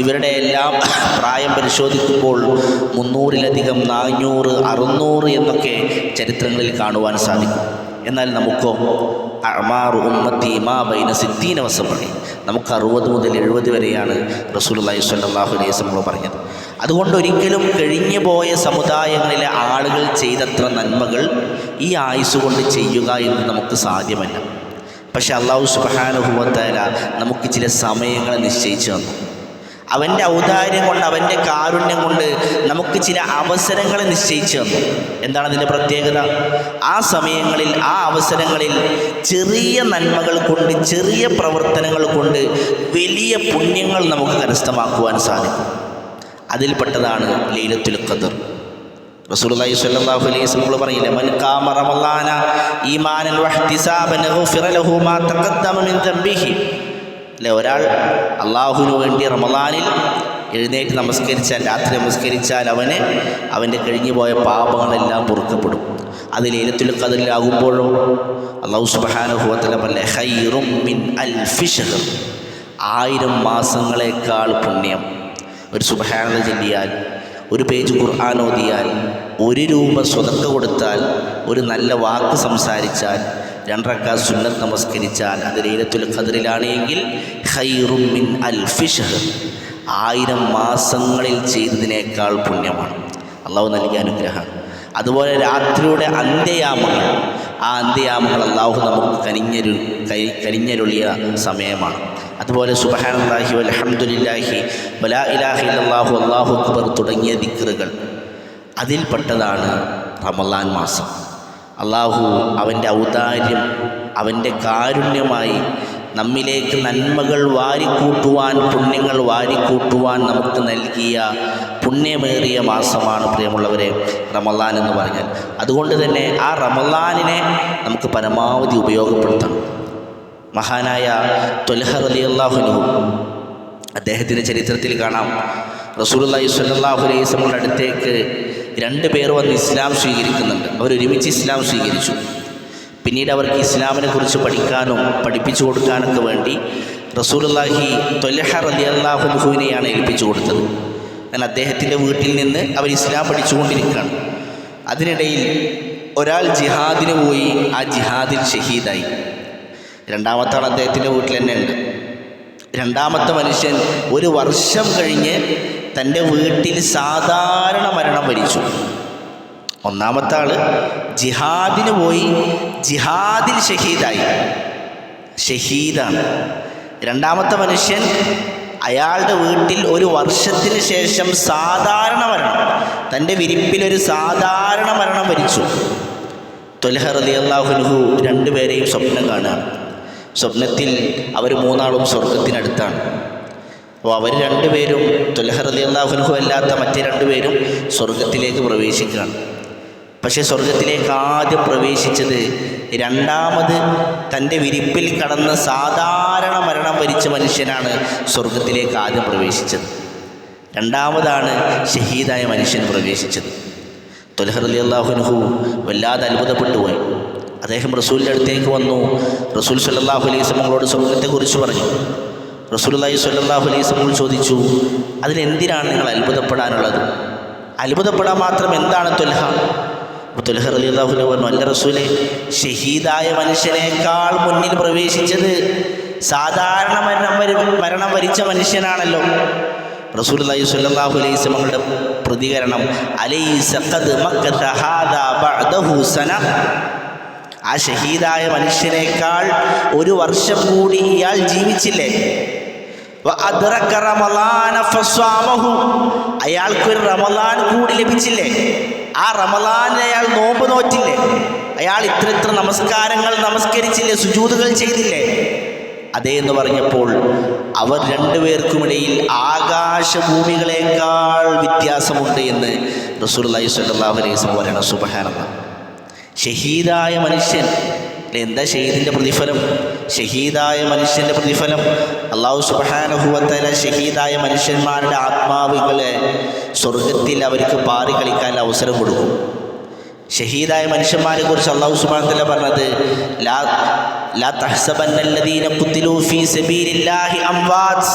ഇവരുടെ എല്ലാം പ്രായം പരിശോധിക്കുമ്പോൾ 300-ലധികം, 400, 600 എന്നൊക്കെ ചരിത്രങ്ങളിൽ കാണുവാൻ സാധിക്കും. എന്നാൽ നമുക്കോ അഅ്മാറു ഉമ്മത്തി മാ ബൈന 60 വസബഇ, നമുക്ക് 60 മുതൽ 70 വരെയാണ് റസൂലുള്ളാഹി സ്വല്ലല്ലാഹു അലൈഹി വസല്ലം പറഞ്ഞത്. അതുകൊണ്ട് ഒരിക്കലും കഴിഞ്ഞു പോയ സമുദായങ്ങളിലെ ആളുകൾ ചെയ്തത്ര നന്മകൾ ഈ ആയുസ് കൊണ്ട് ചെയ്യുക എന്ന് നമുക്ക് സാധ്യമല്ല. പക്ഷെ അല്ലാഹു സുബ്ഹാനഹു വ തആല നമുക്ക് ചില സമയങ്ങൾ നിശ്ചയിച്ചു തന്നു. അവൻ്റെ ഔദാര്യം കൊണ്ട്, അവൻ്റെ കാരുണ്യം കൊണ്ട് നമുക്ക് ചില അവസരങ്ങൾ നിശ്ചയിച്ചു തന്നു. എന്താണ് അതിൻ്റെ പ്രത്യേകത? ആ സമയങ്ങളിൽ, ആ അവസരങ്ങളിൽ ചെറിയ നന്മകൾ കൊണ്ട്, ചെറിയ പ്രവർത്തനങ്ങൾ കൊണ്ട് വലിയ പുണ്യങ്ങൾ നമുക്ക് കരസ്ഥമാക്കുവാൻ സാധിക്കും. അതിൽപ്പെട്ടതാണ് ലൈലത്തുൽ ഖദ്ർ. റസൂലുള്ളാഹി സ്വല്ലല്ലാഹു അലൈഹി വസല്ലം പറയില്ലേ, മൻ ഖാമ റമളാന ഈമാനൻ വഹ്തിസാബൻ ഗുഫിറ ലഹു മാ തഖദ്ദമ മിൻ ദംബിഹി. അല്ലേ, ഒരാൾ അള്ളാഹുവിന് വേണ്ടി റമളാനിൽ എഴുന്നേറ്റ് നമസ്കരിച്ചാൽ, രാത്രി നമസ്കരിച്ചാൽ അവൻ്റെ കഴിഞ്ഞു പോയ പാപങ്ങളെല്ലാം പൊറുക്കപ്പെടും. അത് ലൈലത്തുൽ ഖദ്റിലാകുമ്പോഴോ അല്ലാഹു സുബ്ഹാനഹു വ തആല പറയല്ലേ, ഖൈറും മിൻ അൽഫി ശഹർ, 1000 മാസങ്ങളെക്കാൾ പുണ്യം. ഒരു സുബ്ഹാനല്ലാഹ് ചൊല്ലിയാൽ, ഒരു പേജ് ഖുർആൻ ഓതിയാൽ, 1 രൂപ സ്വതക്ക കൊടുത്താൽ, ഒരു നല്ല വാക്ക് സംസാരിച്ചാൽ, 2 റക്അത്ത് സുന്നത്ത് നമസ്കരിച്ചാൽ, അത് ലൈലത്തുൽ ഖദ്റിലാണ് എങ്കിൽ ഖൈറും മിൻ അൽഫി ശഹർ, 1000 മാസങ്ങളിൽ ചെയ്തതിനേക്കാൾ പുണ്യമാണ്. അള്ളാഹു നൽകിയ അനുഗ്രഹമാണ്. അതുപോലെ രാത്രിയുടെ അന്ത്യയാമങ്ങൾ, ആ അന്ത്യയാമങ്ങൾ അള്ളാഹു നമുക്ക് കനിഞ്ഞരുളിയ സമയമാണ്. അതുപോലെ സുബ്ഹാനല്ലാഹി വൽഹംദുലില്ലാഹി വലാ ഇലാഹ ഇല്ലല്ലാഹു അല്ലാഹു അക്ബർ തുടങ്ങിയ ദിക്റുകൾ, അതിൽപ്പെട്ടതാണ് റമളാൻ മാസം. അള്ളാഹു അവൻ്റെ ഔദാര്യം, അവൻ്റെ കാരുണ്യമായി നമ്മിലേക്ക് നന്മകൾ വാരിക്കൂട്ടുവാൻ, പുണ്യങ്ങൾ വാരിക്കൂട്ടുവാൻ നമുക്ക് നൽകിയ പുണ്യമേറിയ മാസമാണ് പ്രിയമുള്ളവരെ റമളാൻ എന്ന് പറഞ്ഞാൽ. അതുകൊണ്ട് തന്നെ ആ റമളാനിനെ നമുക്ക് പരമാവധി ഉപയോഗപ്പെടുത്തണം. മഹാനായ ത്വൽഹ റളിയല്ലാഹു അൻഹു, അദ്ദേഹത്തിൻ്റെ ചരിത്രത്തിൽ കാണാം, റസൂലുള്ളാഹി സ്വല്ലല്ലാഹു അലൈഹി വസല്ലമയുടെ അടുത്തേക്ക് 2 പേർ വന്ന് ഇസ്ലാം സ്വീകരിക്കുന്നുണ്ട്. അവരൊരുമിച്ച് ഇസ്ലാം സ്വീകരിച്ചു. പിന്നീട് അവർക്ക് ഇസ്ലാമിനെ കുറിച്ച് പഠിക്കാനും പഠിപ്പിച്ചു കൊടുക്കാനൊക്കെ വേണ്ടി റസൂലുള്ളാഹി ത്വൽഹ റളിയല്ലാഹു അൻഹുവിനെയാണ് ഏൽപ്പിച്ചു കൊടുത്തത്. എന്നാൽ അദ്ദേഹത്തിൻ്റെ വീട്ടിൽ നിന്ന് അവർ ഇസ്ലാം പഠിച്ചുകൊണ്ടിരിക്കുകയാണ്. അതിനിടയിൽ ഒരാൾ ജിഹാദിന് പോയി, ആ ജിഹാദിൽ ഷഹീദായി. 2ാമത്തെ ആൾ അദ്ദേഹത്തിൻ്റെ വീട്ടിൽ തന്നെ ഉണ്ട്. 2ാമത്തെ മനുഷ്യൻ 1 വർഷം കഴിഞ്ഞ് തൻ്റെ വീട്ടിൽ സാധാരണ മരണം വരിച്ചു. 1ാമത്തെ ആൾ ജിഹാദിന് പോയി, ജിഹാദിൽ ഷഹീദായി, ഷഹീദാണ്. 2ാമത്തെ മനുഷ്യൻ അയാളുടെ വീട്ടിൽ 1 വർഷത്തിന് ശേഷം സാധാരണ മരണം, തൻ്റെ വിരിപ്പിലൊരു സാധാരണ മരണം വരിച്ചു. ത്വൽഹ റളിയല്ലാഹു അൻഹു 2 പേരെയും സ്വപ്നം കാണുകയാണ്. സ്വപ്നത്തിൽ അവർ 3 ആളും സ്വർഗത്തിനടുത്താണ്. അപ്പോൾ അവർ 2 പേരും, ത്വൽഹ റളിയല്ലാഹു അൻഹു അല്ലാത്ത മറ്റേ 2 പേരും സ്വർഗത്തിലേക്ക് പ്രവേശിക്കുകയാണ്. പക്ഷേ സ്വർഗത്തിലേക്ക് ആദ്യം പ്രവേശിച്ചത് 2ാമത് തൻ്റെ വിരിപ്പിൽ കടന്ന് സാധാരണ മരണം വരിച്ച മനുഷ്യനാണ് സ്വർഗത്തിലേക്ക് ആദ്യം പ്രവേശിച്ചത്. 2ാമതാണ് ഷഹീദായ മനുഷ്യൻ പ്രവേശിച്ചത്. ത്വൽഹ റളിയല്ലാഹു അൻഹു വല്ലാതെ അത്ഭുതപ്പെട്ടു പോയി. അദ്ദേഹം റസൂലിൻ്റെ അടുത്തേക്ക് വന്നു. റസൂൽ സ്വല്ലല്ലാഹു അലൈഹി വസല്ലമയോട് സ്വർഗത്തെക്കുറിച്ച് പറഞ്ഞു. റസൂലുള്ളാഹി സ്വല്ലല്ലാഹു അലൈഹി വസല്ലം ചോദിച്ചു, അതിലെന്തിനാണ് നിങ്ങൾ അത്ഭുതപ്പെടാനുള്ളത്? അത്ഭുതപ്പെടാൻ മാത്രം എന്താണ് ത്വൽഹ? അപ്പോൾ ത്വൽഹ റളിയല്ലാഹു അൻഹു പറഞ്ഞു, അല്ല റസൂലേ, ഷഹീദായ മനുഷ്യനേക്കാൾ മുന്നിൽ പ്രവേശിച്ചത് സാധാരണ മരണം വരിച്ച മനുഷ്യനാണല്ലോ. റസൂലുള്ളാഹി സ്വല്ലല്ലാഹു അലൈഹി വസല്ലമയുടെ പ്രതികരണം, അലൈസ ഖദ് മക്കത ഹാദാ ബഅദഹു സന, ആ ഷഹീദായ മനുഷ്യനേക്കാൾ 1 വർഷം കൂടി ഇയാൾ ജീവിച്ചില്ലേ? വഅദ്റക റമളാന ഫസ്വാമഹു, അയാൾക്കൊരു റമളാൻ കൂടി ലഭിച്ചില്ലേ, ആ റമളാനിൽ അയാൾ നോമ്പ് നോറ്റില്ലേ, അയാൾ ഇത്ര നമസ്കാരങ്ങൾ നമസ്കരിച്ചില്ലേ, സുജൂദുകൾ ചെയ്തില്ലേ, അതേ എന്ന് പറഞ്ഞപ്പോൾ അവർ രണ്ടുപേർക്കുമിടയിൽ ആകാശഭൂമികളെക്കാൾ വ്യത്യാസമുണ്ട് എന്ന് റസൂലുള്ളാഹി സ്വല്ലല്ലാഹു അലൈഹി വസല്ലം പറയണം. സുബ്ഹാനല്ലാഹ്. ഷഹീദായ മനുഷ്യൻ, എന്താ ഷഹീദിൻ്റെ പ്രതിഫലം? ഷഹീദായ മനുഷ്യൻ്റെ പ്രതിഫലം അല്ലാഹു സുബ്ഹാനഹു വ തആല ഷഹീദായ മനുഷ്യന്മാരുടെ ആത്മാവുകളെ സ്വർഗത്തിൽ അവർക്ക് പാറി കളിക്കാൻ അവസരം കൊടുക്കും. ഷഹീദായ മനുഷ്യന്മാരെ കുറിച്ച് അല്ലാഹു സുബ്ഹാനഹു വ തആല പറഞ്ഞത് ലാ തഹ്സബന്നല്ലദീന ഖുതിലൂ ഫീ സബീലില്ലാഹി അംവാത്,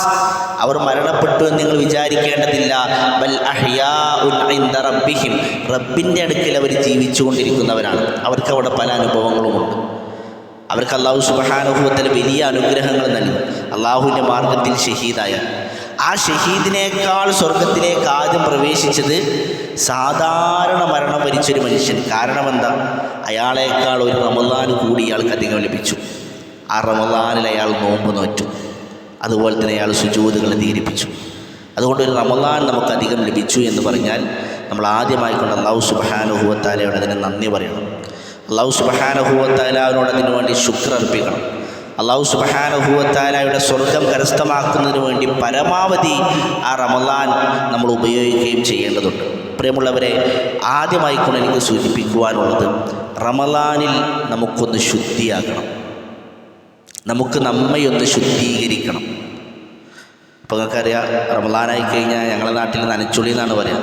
അവർ മരണപ്പെട്ടു എന്ന് നിങ്ങൾ വിചാരിക്കേണ്ടതില്ല. ബൽ അഹ്യാഉൻ ഇൻദ റബ്ബിഹിം, റബ്ബിൻ്റെ അടുക്കൽ അവർ ജീവിച്ചുകൊണ്ടിരിക്കുന്നവരാണ്. അവർക്ക് അവിടെ പല അനുഭവങ്ങളുമുണ്ട്. അവർക്ക് അല്ലാഹു സുബ്ഹാനഹു വ തആല വലിയ അനുഗ്രഹങ്ങൾ നൽകും. അള്ളാഹുവിൻ്റെ മാർഗത്തിൽ ഷഹീദായ ആ ഷഹീദിനേക്കാൾ സ്വർഗത്തിലേക്ക് ആദ്യം പ്രവേശിച്ചത് സാധാരണ മരണം വരിച്ചൊരു മനുഷ്യൻ. കാരണം എന്താ? അയാളേക്കാൾ ഒരു റമളാൻ കൂടി ഇയാൾക്ക് അധികം ലഭിച്ചു. ആ റമളാനിൽ അയാൾ നോമ്പ് നോറ്റു, അതുപോലെ തന്നെ അയാൾ സുജൂദുകൾ അധികരിപ്പിച്ചു. അതുകൊണ്ട് ഒരു റമളാൻ നമുക്ക് അധികം ലഭിച്ചു എന്ന് പറഞ്ഞാൽ നമ്മൾ ആദ്യമായിക്കൊണ്ട് അല്ലാഹു സുബ്ഹാനഹു വ തആലയോട് അതിന് നന്ദി പറയണം. അല്ലാഹു സുബ്ഹാനഹു വ തആലയോട് അതിനു വേണ്ടി ശുക്ർ അർപ്പിക്കണം. അല്ലാഹു സുബ്ഹാനഹു വ തആലയുടെ സ്വർഗം കരസ്ഥമാക്കുന്നതിന് വേണ്ടി പരമാവധി ആ റമളാൻ നമ്മൾ ഉപയോഗിക്കുകയും ചെയ്യേണ്ടതുണ്ട്. പ്രിയമുള്ളവരെ, ആദ്യമായിക്കൊണ്ട് എനിക്ക് സൂചിപ്പിക്കുവാനുള്ളത്, റമളാനിൽ നമുക്കൊന്ന് ശുദ്ധിയാകണം, നമുക്ക് നമ്മയൊന്ന് ശുദ്ധീകരിക്കണം. അപ്പോൾ നിങ്ങൾക്കറിയാം, റമളാനായി കഴിഞ്ഞാൽ ഞങ്ങളുടെ നാട്ടിൽ നനച്ചുളി എന്നാണ് പറയുക.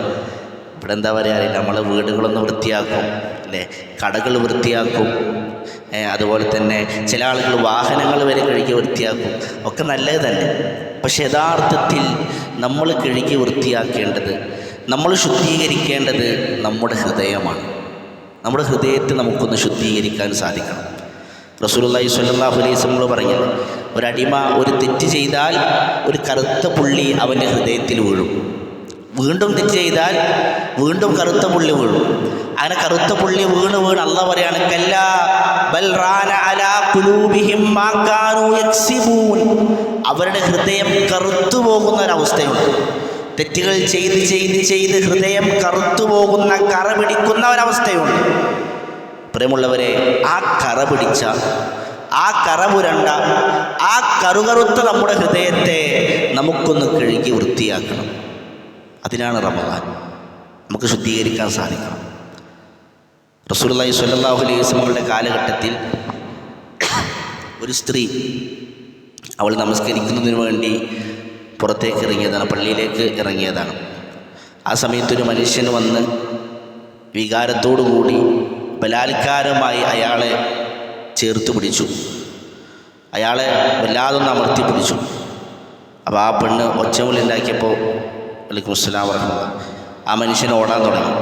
ഇവിടെ എന്താ പറയുക, നമ്മൾ വീടുകളൊന്ന് വൃത്തിയാക്കും, അല്ലേ, കടകൾ വൃത്തിയാക്കും, അതുപോലെ തന്നെ ചില ആളുകൾ വാഹനങ്ങൾ വരെ കഴുകി വൃത്തിയാക്കും. ഒക്കെ നല്ലത് തന്നെ. പക്ഷെ യഥാർത്ഥത്തിൽ നമ്മൾ കഴുകി വൃത്തിയാക്കേണ്ടത്, നമ്മൾ ശുദ്ധീകരിക്കേണ്ടത് നമ്മുടെ ഹൃദയമാണ്. നമ്മുടെ ഹൃദയത്തെ നമുക്കൊന്ന് ശുദ്ധീകരിക്കാൻ സാധിക്കണം. റസൂലുള്ളാഹി സ്വല്ലല്ലാഹു അലൈഹി വസല്ലം പറഞ്ഞത്, ഒരടിമ ഒരു തെറ്റ് ചെയ്താൽ ഒരു കറുത്ത പുള്ളി അവൻ്റെ ഹൃദയത്തിൽ വീഴും. വീണ്ടും തെറ്റ് ചെയ്താൽ വീണ്ടും കറുത്ത പുള്ളി വീഴും. അങ്ങനെ കറുത്ത പുള്ളി വീണ് അല്ലാഹു പറയാണ്, കല്ലാ ബൽ റാന അലാ ഖുലൂബിഹിം മാ കാനൂ യക്സിബൂൻ, അവരുടെ ഹൃദയം കറുത്തു പോകുന്ന ഒരവസ്ഥയുണ്ട്. തെറ്റുകൾ ചെയ്ത് ചെയ്ത് ചെയ്ത് ഹൃദയം കറുത്തു പോകുന്ന, കറ പിടിക്കുന്ന ഒരവസ്ഥയുണ്ട്. പ്രിയമുള്ളവരെ, ആ കറ പിടിച്ച, ആ കറ പുരണ്ട, ആ കറുകറുത്ത നമ്മുടെ ഹൃദയത്തെ നമുക്കൊന്ന് കഴുകി വൃത്തിയാക്കണം. അതിനാണ് റമളാൻ. നമുക്ക് ശുദ്ധീകരിക്കാൻ സാധിക്കണം. റസൂലുള്ളാഹി സ്വല്ലല്ലാഹു അലൈഹി വസല്ലമയുടെ കാലഘട്ടത്തിൽ ഒരു സ്ത്രീ, അവൾ നമസ്കരിക്കുന്നതിന് വേണ്ടി പുറത്തേക്ക് ഇറങ്ങിയതാണ്, പള്ളിയിലേക്ക് ഇറങ്ങിയതാണ്. ആ സമയത്തൊരു മനുഷ്യൻ വന്ന് വികാരത്തോടു കൂടി ബലാത്കാരമായി അയാളെ ചേർത്ത് പിടിച്ചു, അയാളെ വല്ലാതൊന്ന് അമർത്തി പിടിച്ചു. അപ്പോൾ ആ പെണ്ണ് ഒച്ചമുള്ളുണ്ടാക്കിയപ്പോൾ, വലൈക്കും അസ്സലാം വറഹ്മത്തുള്ളാഹി, ആ മനുഷ്യൻ ഓടാൻ തുടങ്ങി.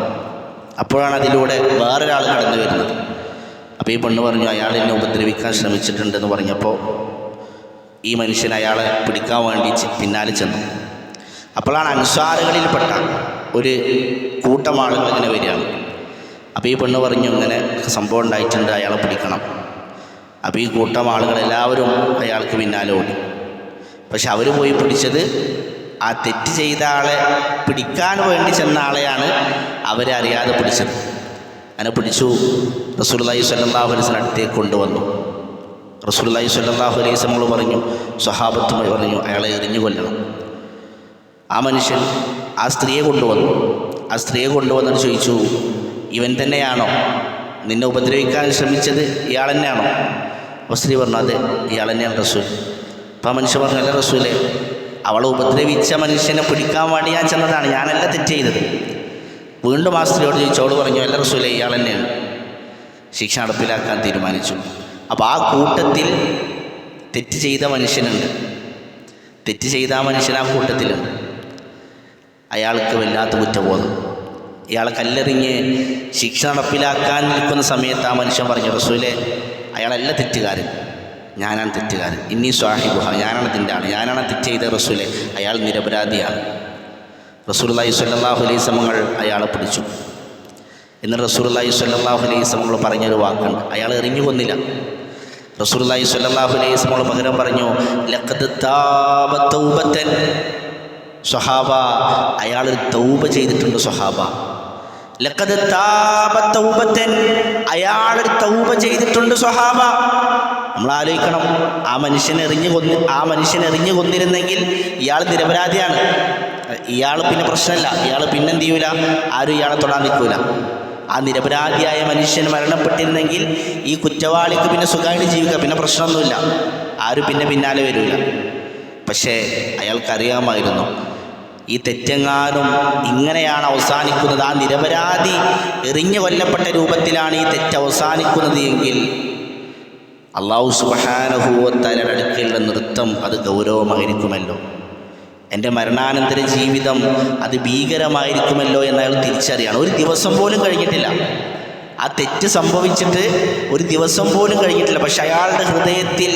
അപ്പോഴാണ് അതിലൂടെ വേറൊരാൾ കടന്നു വരുന്നത്. അപ്പോൾ ഈ പെണ്ണ് പറഞ്ഞു, അയാൾ എന്നെ ഉപദ്രവിക്കാൻ ശ്രമിച്ചിട്ടുണ്ടെന്ന് പറഞ്ഞപ്പോൾ ഈ മനുഷ്യൻ അയാളെ പിടിക്കാൻ വേണ്ടി പിന്നാലെ ചെന്നു. അപ്പോഴാണ് അൻസാറുകളിൽപ്പെട്ട ഒരു കൂട്ടം ആളുകൾ ഇങ്ങനെ വരികയാണ്. അപ്പോൾ ഈ പെണ്ണ് പറഞ്ഞു, ഇങ്ങനെ സംഭവം ഉണ്ടായിട്ടുണ്ട്, അയാളെ പിടിക്കണം. അപ്പോൾ ഈ കൂട്ടം ആളുകളെല്ലാവരും അയാൾക്ക് പിന്നാലെ ഓടി. പക്ഷെ അവർ പോയി പിടിച്ചത് ആ തെറ്റ് ചെയ്ത ആളെ പിടിക്കാൻ വേണ്ടി ചെന്ന ആളെയാണ് അവരെ അറിയാതെ പിടിച്ചത്. അങ്ങനെ പിടിച്ചു റസൂലുള്ളാഹി സ്വല്ലല്ലാഹു അലൈഹി വസല്ലം അടുത്തേക്ക് കൊണ്ടുവന്നു. റസൂലുള്ളാഹി സ്വല്ലല്ലാഹു അലൈഹി വസല്ലം പറഞ്ഞു, സ്വഹാബത്തുമായി പറഞ്ഞു, അയാളെ എറിഞ്ഞു കൊല്ലണം. ആ മനുഷ്യൻ ആ സ്ത്രീയെ കൊണ്ടുവന്നു. ആ സ്ത്രീയെ കൊണ്ടുവന്നിട്ട് ചോദിച്ചു, ഇവൻ തന്നെയാണോ നിന്നെ ഉപദ്രവിക്കാൻ ശ്രമിച്ചത്? ഇയാൾ തന്നെയാണോ? അപ്പോൾ സ്ത്രീ പറഞ്ഞു, അതെ, ഇയാൾ തന്നെയാണ് റസൂൽ. അപ്പോൾ ആ മനുഷ്യൻ പറഞ്ഞു, അല്ല റസൂലേ, അവളെ ഉപദ്രവിച്ച മനുഷ്യനെ പിടിക്കാൻ വേണ്ടി ഞാൻ ചെന്നതാണ്, ഞാനല്ല തെറ്റ് ചെയ്തത്. വീണ്ടും ആ സ്ത്രീയോട് ചോദിച്ചു. അവൾ പറഞ്ഞു, അല്ല റസൂലേ, ഇയാൾ തന്നെയാണ്. ശിക്ഷ നടപ്പിലാക്കാൻ തീരുമാനിച്ചു. അപ്പോൾ ആ കൂട്ടത്തിൽ തെറ്റ് ചെയ്ത മനുഷ്യനുണ്ട്. തെറ്റ് ചെയ്ത ആ മനുഷ്യൻ ആ കൂട്ടത്തിലുണ്ട്. അയാൾക്ക് വല്ലാത്ത കുറ്റബോധം. ഇയാളെ കല്ലെറിഞ്ഞ് ശിക്ഷ നടപ്പിലാക്കാൻ നിൽക്കുന്ന സമയത്ത് ആ മനുഷ്യൻ പറഞ്ഞു, റസൂലേ, അയാളല്ല തെറ്റുകാരൻ, ഞാനാണ് തെറ്റുകാരൻ. ഇന്നീ സ്വാഹിബുഹ, ഞാനാണ് ഇതിൻ്റെ ആൾ, ഞാനാണ് തെറ്റ് ചെയ്ത റസൂലേ, അയാൾ നിരപരാധിയാണ്. റസൂലുള്ളാഹി സ്വല്ലല്ലാഹു അലൈഹി വസല്ലം അയാളെ പിടിച്ചു. എന്നിട്ട് റസൂലുള്ളാഹി സ്വല്ലല്ലാഹു അലൈഹി വസല്ലം പറഞ്ഞൊരു വാക്കുണ്ട്, അയാൾ എറിഞ്ഞു കൊന്നില്ല. റസൂലുള്ളാഹി സ്വല്ലല്ലാഹു അലൈഹി വസല്ലം പകരം പറഞ്ഞു, ലഖദ് താബ തൗബതൻ. സ്വഹാബ, അയാൾ തൗബ ചെയ്തിട്ടുണ്ട്. സ്വഹാബ, ലഖദ് താബ തൗബതൻ, അയാൾ തൗബ ചെയ്തിട്ടുണ്ട്. സ്വഹാബ, നമ്മൾ ആലോചിക്കണം, ആ മനുഷ്യനെ എറിഞ്ഞു കൊന്നിരുന്നെങ്കിൽ ഇയാൾ നിരപരാധിയാണ്. ഇയാൾ പിന്നെ പ്രശ്നമല്ല, ഇയാൾ പിന്നെന്ത് ചെയ്യൂല, ആരും ഇയാളെ തൊടാൻ നിൽക്കൂല. ആ നിരപരാധിയായ മനുഷ്യൻ മരണപ്പെട്ടിരുന്നെങ്കിൽ ഈ കുറ്റവാളിക്ക് പിന്നെ സുഖമായിട്ട് ജീവിക്കുക, പിന്നെ പ്രശ്നമൊന്നുമില്ല, ആരും പിന്നെ പിന്നാലെ വരില്ല. പക്ഷേ അയാൾക്കറിയാമായിരുന്നു ഈ തെറ്റെങ്ങാനും ഇങ്ങനെയാണ് അവസാനിക്കുന്നത്, ആ നിരപരാധി എറിഞ്ഞു കൊല്ലപ്പെട്ട രൂപത്തിലാണ് ഈ തെറ്റ് അവസാനിക്കുന്നത് എങ്കിൽ അല്ലാഹു സുബ്ഹാനഹു വ തആലയുടെ അടുക്കലുള്ള നൃത്തം അത് ഗൗരവമായിരിക്കുമല്ലോ, എൻ്റെ മരണാനന്തര ജീവിതം അത് ഭീകരമായിരിക്കുമല്ലോ എന്നയാൾ തിരിച്ചറിയാണ്. ഒരു ദിവസം പോലും കഴിഞ്ഞിട്ടില്ല, ആ തെറ്റ് സംഭവിച്ചിട്ട് ഒരു ദിവസം പോലും കഴിഞ്ഞിട്ടില്ല. പക്ഷെ അയാളുടെ ഹൃദയത്തിൽ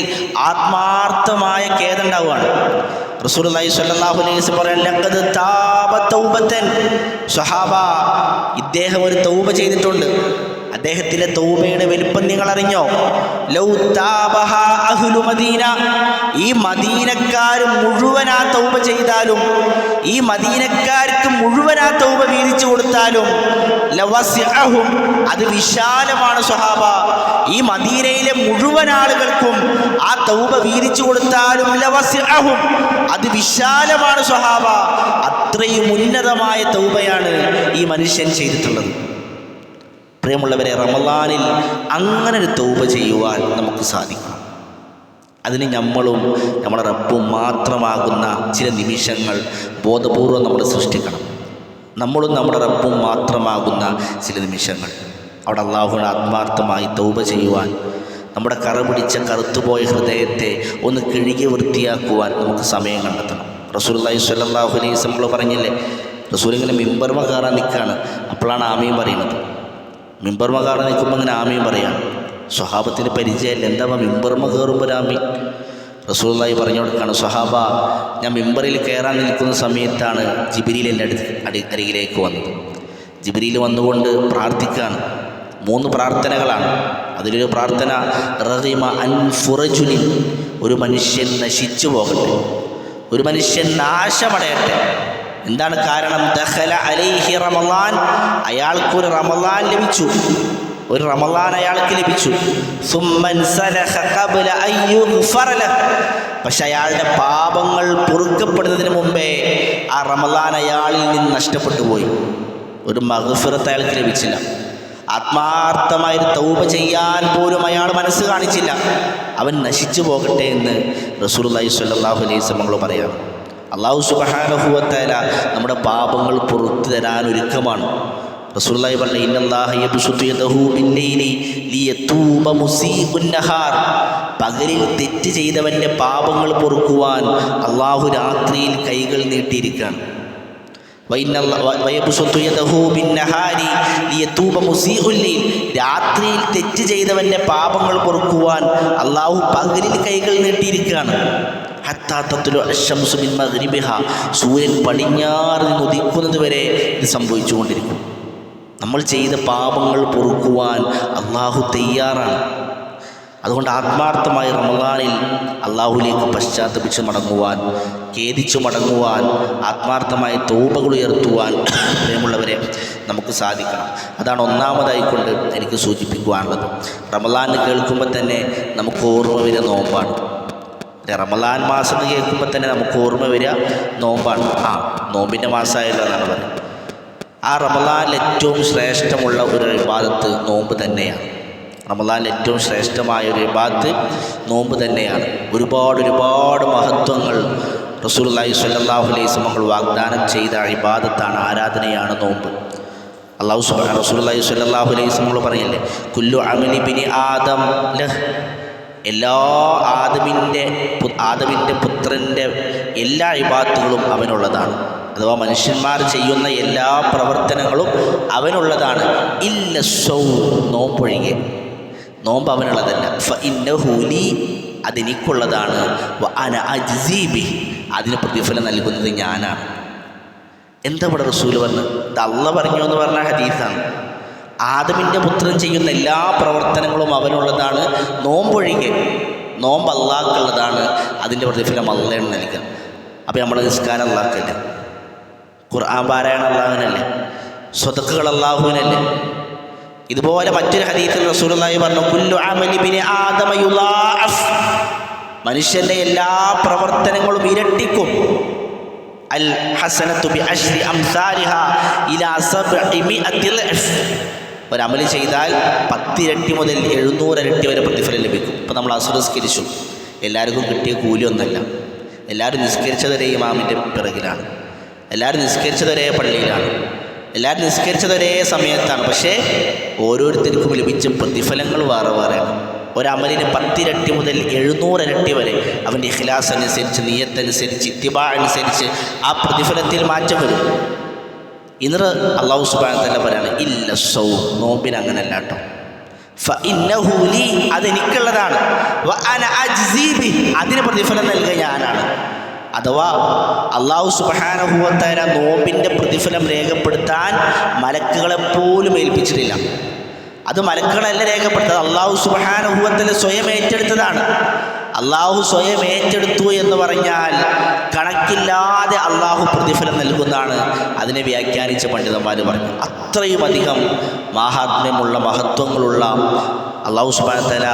ആത്മാർത്ഥമായ ഖേദമുണ്ടാവുകയാണ്. റസൂലുള്ളാഹി സ്വല്ലല്ലാഹു അലൈഹി വസല്ലം പറയാൻ, ലഖദ് താബ തൗബതൻ. സ്വഹാബ, ഇദ്ദേഹം ഒരു തൗബ ചെയ്തിട്ടുണ്ട്. അദ്ദേഹത്തിലെ തൗബയുടെ വലിപ്പം നിങ്ങൾ അറിഞ്ഞോ? ലൗ താബഹ അഹ്ലു മദീന, ഈ മദീനക്കാർ മുഴുവൻ ആ തൗബ ചെയ്താലും, ഈ മദീനക്കാർക്ക് മുഴുവൻ ആ തൗബ വീതിച്ചു കൊടുത്താലും ലവസിഅഹും, അത് വിശാലമാണ്. സ്വഹാബ, ഈ മദീനയിലെ മുഴുവൻ ആളുകൾക്കും ആ തൗബ വീതിച്ചു കൊടുത്താലും ലവസിഅഹും, അത് വിശാലമാണ്. സ്വഹാബ, അത്രയും ഉന്നതമായ തൗബയാണ് ഈ മനുഷ്യൻ ചെയ്തിട്ടുള്ളത്. പ്രിയമുള്ളവരെ, റമളാനിൽ അങ്ങനെ ഒരു തൗബ ചെയ്യുവാൻ നമുക്ക് സാധിക്കണം. അതിന് നമ്മളും നമ്മുടെ റബ്ബും മാത്രമാകുന്ന ചില നിമിഷങ്ങൾ ബോധപൂർവം നമ്മൾ സൃഷ്ടിക്കണം. നമ്മളും നമ്മുടെ റബ്ബും മാത്രമാകുന്ന ചില നിമിഷങ്ങൾ അവിടെ അള്ളാഹുവിനെ ആത്മാർത്ഥമായി തൗബ ചെയ്യുവാൻ, നമ്മുടെ കറപിടിച്ച കറുത്തുപോയ ഹൃദയത്തെ ഒന്ന് കിഴുകി വൃത്തിയാക്കുവാൻ നമുക്ക് സമയം കണ്ടെത്തണം. റസൂലുള്ളാഹി സ്വല്ലല്ലാഹു അലൈഹി വസല്ലം പറഞ്ഞില്ലേ, റസൂൽ ഇങ്ങനെ മിമ്പർമ കയറാൻ നിൽക്കുകയാണ്, അപ്പോഴാണ് ആമീൻ പറയുന്നത്. മിമ്പർമ കയറാൻ നിൽക്കുമ്പോൾ ഇങ്ങനെ ആമീൻ പറയാണ്. സ്വഹാബത്തിന് പരിചയമല്ല, എന്താ മിമ്പർമ കയറുമ്പോൾ ആമീൻ? റസൂലുള്ളാഹി പറഞ്ഞു കൊടുക്കുകയാണ്, സ്വഹാബ, ഞാൻ മിമ്പറിൽ കയറാൻ നിൽക്കുന്ന സമയത്താണ് ജിബ്രീൽ എൻ്റെ അരികിലേക്ക് വന്നത്. ജിബ്രീൽ വന്നുകൊണ്ട് പ്രാർത്ഥിക്കുകയാണ്. 3 പ്രാർത്ഥനകളാണ്. അതിലൊരു പ്രാർത്ഥന, റഗിമ അൻഫുറജുലിൻ, ഒരു മനുഷ്യൻ നശിച്ചു പോകട്ടെ, ഒരു മനുഷ്യൻ നാശമടയട്ടെ. എന്താണ് കാരണം? ദഖല അലൈഹി റമളാൻ, അയാൾക്കൊരു റമളാൻ ലഭിച്ചു, ഒരു റമളാൻ അയാൾക്ക് ലഭിച്ചു. സുമ്മൻസലഖ ഖബ്ല അൻ യുഗ്ഫറ ലഹു, പക്ഷെ അയാളുടെ പാപങ്ങൾ പൊറുക്കപ്പെടുന്നതിന് മുമ്പേ ആ റമളാൻ അയാളിൽ നിന്ന് നഷ്ടപ്പെട്ടു പോയി. ഒരു മഗ്ഫിറത്ത് അയാൾക്ക് ലഭിച്ചില്ല. ആത്മാർത്ഥമായൊരു തൗബ ചെയ്യാൻ പോലും അയാൾ മനസ്സ് കാണിച്ചില്ല. അവൻ നശിച്ചു പോകട്ടെ എന്ന് റസൂലുള്ളാഹി സ്വല്ലല്ലാഹു അലൈഹി വസല്ലം പറയാം. അല്ലാഹു സുബ്ഹാനഹു വ തആല നമ്മുടെ പാപങ്ങൾ പുറത്തു തരാൻ ഒരുക്കമാണ്. റസൂലുള്ളാഹി പറഞ്ഞു, ഇന്നല്ലാഹ യബ്സുതു യദഹു ബില്ലൈലി ലിയതൂബ മുസീഉൻ നഹാർ, പകലിൽ തെറ്റ് ചെയ്തവൻ്റെ പാപങ്ങൾ പൊറുക്കുവാൻ അള്ളാഹു രാത്രിയിൽ കൈകൾ നീട്ടിയിരിക്കുകയാണ്. രാത്രിയിൽ തെറ്റ് ചെയ്തവൻ്റെ പാപങ്ങൾ പൊറുക്കുവാൻ അള്ളാഹു പകലിൽ കൈകൾ നീട്ടിയിരിക്കുകയാണ്. സൂര്യൻ പടിഞ്ഞാറ് നിന്ന് ഉദിക്കുന്നത് വരെ ഇത് സംഭവിച്ചുകൊണ്ടിരിക്കും. നമ്മൾ ചെയ്ത പാപങ്ങൾ പൊറുക്കുവാൻ അള്ളാഹു തയ്യാറാണ്. അതുകൊണ്ട് ആത്മാർത്ഥമായി റമളാനിൽ അള്ളാഹുലേക്ക് പശ്ചാത്തപിച്ച് മടങ്ങുവാൻ, ഖേദിച്ചു മടങ്ങുവാൻ, ആത്മാർത്ഥമായ തൗബകൾ ഉയർത്തുവാൻ പ്രിയമുള്ളവരെ നമുക്ക് സാധിക്കണം. അതാണ് ഒന്നാമതായിക്കൊണ്ട് എനിക്ക് സൂചിപ്പിക്കുവാനുള്ളത്. റമളാൻ കേൾക്കുമ്പോൾ തന്നെ നമുക്ക് ഓർമ്മ വരിക നോമ്പാണ്. റമളാൻ മാസം എന്ന് കേൾക്കുമ്പോൾ തന്നെ നമുക്ക് ഓർമ്മ വരിക നോമ്പാണ്. നോമ്പിൻ്റെ മാസമായല്ലോ എന്നാണ് പറയുന്നത്. ആ റമളാനിൽ ഏറ്റവും ശ്രേഷ്ഠമുള്ള ഒരു ഇബാദത്ത് നോമ്പ് തന്നെയാണ്. റമളാനിൽ ഏറ്റവും ശ്രേഷ്ഠമായ ഒരു ഇബാദത്ത് നോമ്പ് തന്നെയാണ്. ഒരുപാട് മഹത്വങ്ങൾ റസൂലുള്ളാഹി സ്വല്ലല്ലാഹു അലൈഹി വസല്ലം വാഗ്ദാനം ചെയ്ത ഇബാദത്താണ്, ആരാധനയാണ് നോമ്പ്. റസൂലുള്ളാഹി സ്വല്ലല്ലാഹു അലൈഹി വസല്ലം പറയില്ലേ, കുല്ലു അമലി ബിനി ആദം ലഹ്, എല്ലാ ആദമിൻ്റെ പുത്രൻ്റെ എല്ലാ ഇബാദത്തുകളും അവനുള്ളതാണ്. അഥവാ മനുഷ്യന്മാർ ചെയ്യുന്ന എല്ലാ പ്രവർത്തനങ്ങളും അവനുള്ളതാണ്. ഇല്ല സൗം, നോമ്പൊഴികെ. നോമ്പ് അവനുള്ളതല്ല. ഫഇന്നഹു ലീ, അതെനിക്കുള്ളതാണ്. വ അന അജ്സീ ബിഹി, അതിന് പ്രതിഫലം നൽകുന്നത് ഞാനാണ്. എന്താ ഇവിടെ റസൂൽ പറഞ്ഞത്? ഇത് അള്ളാഹ് പറഞ്ഞു എന്ന് പറഞ്ഞ ഹദീസാണ്. ആദമിൻ്റെ പുത്രൻ ചെയ്യുന്ന എല്ലാ പ്രവർത്തനങ്ങളും അവനുള്ളതാണ്. നോമ്പൊഴികെ, നോമ്പ് അള്ളാഹ്ക്കുള്ളതാണ്. അതിൻ്റെ പ്രതിഫലം അള്ളാഹ് നൽകുക. അപ്പോൾ നമ്മുടെ നിസ്കാരം അള്ളാഹ്ക്കല്ലേ, ഖുർആൻ പാരായണം അള്ളാഹുവിനല്ലേ, സ്വതക്കുകൾ അള്ളാഹുവിനല്ലേ. ഇതുപോലെ മറ്റൊരു ഹദീസിൽ റസൂലുള്ളാഹി പറഞ്ഞു, കുല്ലു അമലി ബിനി ആദമ യുളാഅഫ്, മനുഷ്യൻ്റെ എല്ലാ പ്രവർത്തനങ്ങളും ഇരട്ടിക്കും. അൽ ഹസനത്തു ബി അശ്രി അംസാലിഹ ഇലാ 700 ളഅഫ്. ഒരമല് ചെയ്താൽ 10 ഇരട്ടി മുതൽ 700 ഇരട്ടി വരെ പ്രതിഫലം ലഭിക്കും. ഇപ്പോൾ നമ്മൾ അസ്ർ നിസ്കരിച്ചു, എല്ലാവർക്കും കിട്ടിയ കൂലിയൊന്നല്ല. എല്ലാവരും നിസ്കരിച്ചതൊരേ ഇമാമിൻ്റെ പിറകിലാണ്, എല്ലാവരും നിസ്കരിച്ചതൊരേ പള്ളിയിലാണ്, എല്ലാവരും നിസ്കരിച്ചതൊരേ സമയത്താണ്. പക്ഷേ ഓരോരുത്തർക്കും ലഭിച്ച പ്രതിഫലങ്ങൾ വേറെ വേറെയാണ്. ഒരമലിന് 10 ഇരട്ടി മുതൽ 700 ഇരട്ടി വരെ അവൻ്റെ ഇഖ്ലാസ് അനുസരിച്ച്, നിയ്യത്തനുസരിച്ച്, ഇത്തിബാ അനുസരിച്ച് ആ പ്രതിഫലത്തിൽ മാറ്റം വരും. ഇന്ന് അല്ലാഹു സുബ്ഹാനഹു വ തആല പറയാണ്, ഇല്ല സൗം, നോമ്പിന് അങ്ങനല്ല കേട്ടോ. ഫഇന്നഹു ലീ, അതെനിക്കുള്ളതാണ്. വ അന അജ്സീ ബിഹി, അതിന് പ്രതിഫലം നൽകുക ഞാനാണ്. അഥവാ അല്ലാഹു സുബ്ഹാനഹു വ തആല നോമ്പിൻ്റെ പ്രതിഫലം രേഖപ്പെടുത്താൻ മലക്കുകളെപ്പോലും ഏൽപ്പിച്ചിട്ടില്ല. അത് മലക്കുകളല്ല രേഖപ്പെടുത്തത്, അല്ലാഹു സുബ്ഹാനഹു വ തആല സ്വയം ഏറ്റെടുത്തതാണ്. അല്ലാഹു സ്വയം ഏറ്റെടുത്തു എന്ന് പറഞ്ഞാൽ കണക്കില്ലാതെ അല്ലാഹു പ്രതിഫലം നൽകുന്നതാണ്. അതിനെ വ്യാഖ്യാനിച്ച പണ്ഡിതന്മാർ പറഞ്ഞു, അത്രയും അധികം മാഹാത്മ്യമുള്ള, മഹത്വങ്ങളുള്ള, അല്ലാഹു സുബ്ഹാനഹു വ തആല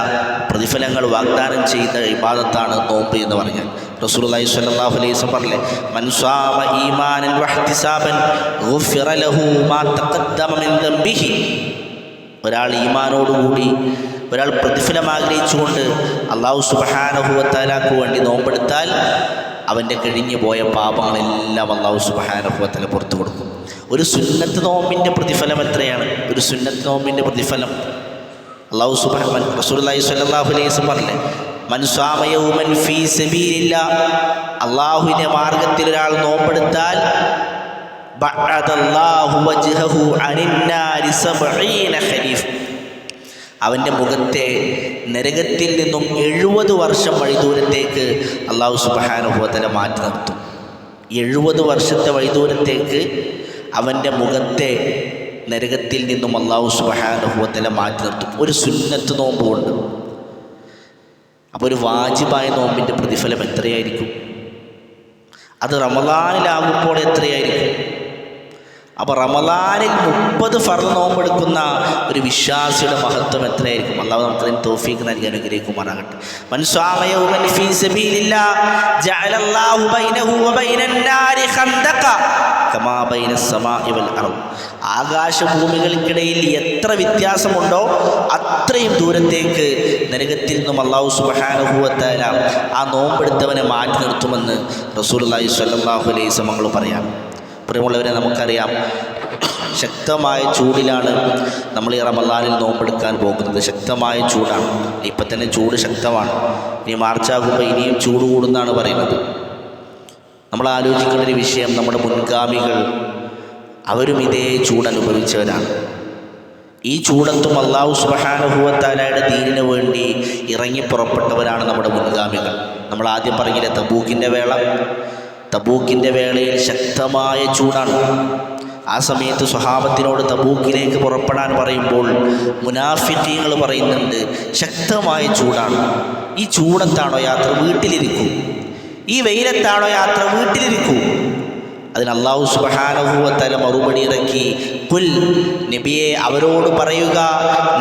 പ്രതിഫലങ്ങൾ വാഗ്ദാനം ചെയ്ത ഇബാദത്താണ് നോമ്പ് എന്ന് പറഞ്ഞാൽ. റസൂലുള്ളാഹി സ്വല്ലല്ലാഹു അലൈഹി വസല്ലം പറഞ്ഞില്ലേ, മൻ സാമ ഈമാനൻ വഹ്തിസാബൻ ഗുഫിറ ലഹു മാ തഖദ്ദമ മിൻ ദംബിഹി. ഒരാൾ ഈമാനോടുകൂടി, ഒരാൾ പ്രതിഫലം ആഗ്രഹിച്ചുകൊണ്ട് അല്ലാഹു സുബ്ഹാനഹു വ തആലക്ക് വേണ്ടി നോമ്പെടുത്താൽ അവൻ്റെ കഴിഞ്ഞു പോയ പാപങ്ങളെല്ലാം അല്ലാഹു സുബ്ഹാനഹു വ തആല പുറത്തു കൊടുക്കും. ഒരു സുന്നത്ത് നോമ്പിൻ്റെ പ്രതിഫലം എത്രയാണ്? ഒരു സുന്നത്ത് നോമ്പിൻ്റെ പ്രതിഫലം റസൂലുള്ളാഹി സ്വല്ലല്ലാഹു അലൈഹി വസല്ലം പറഞ്ഞില്ലേ, മൻ സാമ യൗമൻ ഫീ സബീലില്ലാഹ്, അല്ലാഹുവിൻ്റെ മാർഗത്തിൽ ഒരാൾ നോമ്പെടുത്താൽ ബഅദല്ലാഹു വജ്ഹഹു അനിന്നാരി 70 ഖരീഫ്, അവൻ്റെ മുഖത്തെ നരകത്തിൽ നിന്നും 70 വർഷം വഴിദൂരത്തേക്ക് അല്ലാഹു സുബ്ഹാനഹു വ തആല മാറ്റി നിർത്തും. 70 വർഷത്തെ വഴിദൂരത്തേക്ക് അവൻ്റെ മുഖത്തെ നരകത്തിൽ നിന്നും അല്ലാഹു സുബ്ഹാനഹു വ തആല മാറ്റി നിർത്തും, ഒരു സുന്നത്ത് നോമ്പ് കൊണ്ട്. അപ്പോൾ ഒരു വാജിബായ നോമ്പിൻ്റെ പ്രതിഫലം എത്രയായിരിക്കും? അത് റമളാനിലാകുമ്പോൾ എത്രയായിരിക്കും? അപ്പോൾ റമളാനിൽ 30 ഫർള് നോമ്പെടുക്കുന്ന ഒരു വിശ്വാസിയുടെ മഹത്വം എത്രയായിരിക്കും? അല്ലാഹു നമുക്കതിന് തൗഫീഖ് നൽകി അനുഗ്രഹിക്കുമാറാകട്ടെ. മൻ സാമ യൗമൻ ഫീ സബീലില്ലാഹ് ജഅലല്ലാഹു ബൈനഹു വ ബൈനൻ നാരി ഖന്ദഖ കമാ ബൈനസ് സമാഇ വൽ അർദ്. ആകാശഭൂമികൾക്കിടയിൽ എത്ര വ്യത്യാസമുണ്ടോ അത്രയും ദൂരത്തേക്ക് നരകത്തിൽ നിന്നും അല്ലാഹു സുബ്ഹാനഹു വ തആല ആ നോമ്പെടുത്തവനെ മാറ്റി നിർത്തുമെന്ന് റസൂലുള്ളാഹി സ്വല്ലല്ലാഹു അലൈഹി വസല്ലം പറയാം. പ്രിയമുള്ളവരെ, നമുക്കറിയാം, ശക്തമായ ചൂടിലാണ് നമ്മൾ ഈ റമളാനിൽ നോമ്പെടുക്കാൻ പോകുന്നത്. ശക്തമായ ചൂടാണ്. ഇപ്പം തന്നെ ചൂട് ശക്തമാണ്. ഇനി മാർച്ചാകുമ്പോൾ ഇനിയും ചൂട് കൂടുന്നാണ് പറയുന്നത്. നമ്മൾ ആലോചിക്കേണ്ടൊരു വിഷയം, നമ്മുടെ മുൻഗാമികൾ അവരും ഇതേ ചൂട് അനുഭവിച്ചവരാണ്. ഈ ചൂടത്തും അല്ലാഹു സുബ്ഹാനഹു വ തആലയുടെ ദീനിന് വേണ്ടി ഇറങ്ങി പുറപ്പെട്ടവരാണ് നമ്മുടെ മുൻഗാമികൾ. നമ്മൾ ആദ്യം പറഞ്ഞില്ലേ, തബൂക്കിൻ്റെ വേളയിൽ ശക്തമായ ചൂടാണ്. ആ സമയത്ത് സ്വഹാബത്തിനോട് തബൂക്കിലേക്ക് പുറപ്പെടാൻ പറയുമ്പോൾ മുനാഫിഖീങ്ങൾ പറയുന്നുണ്ട്, ശക്തമായ ചൂടാണ്, ഈ ചൂടത്താണോ യാത്ര? വീട്ടിലിരിക്കൂ. ഈ വെയിലത്താണോ യാത്ര? വീട്ടിലിരിക്കൂ. അതിന് അല്ലാഹു സുബ്ഹാനഹു വ തആല മറുപടി ഇറക്കി, ഖുൽ, നബിയെ അവരോട് പറയുക,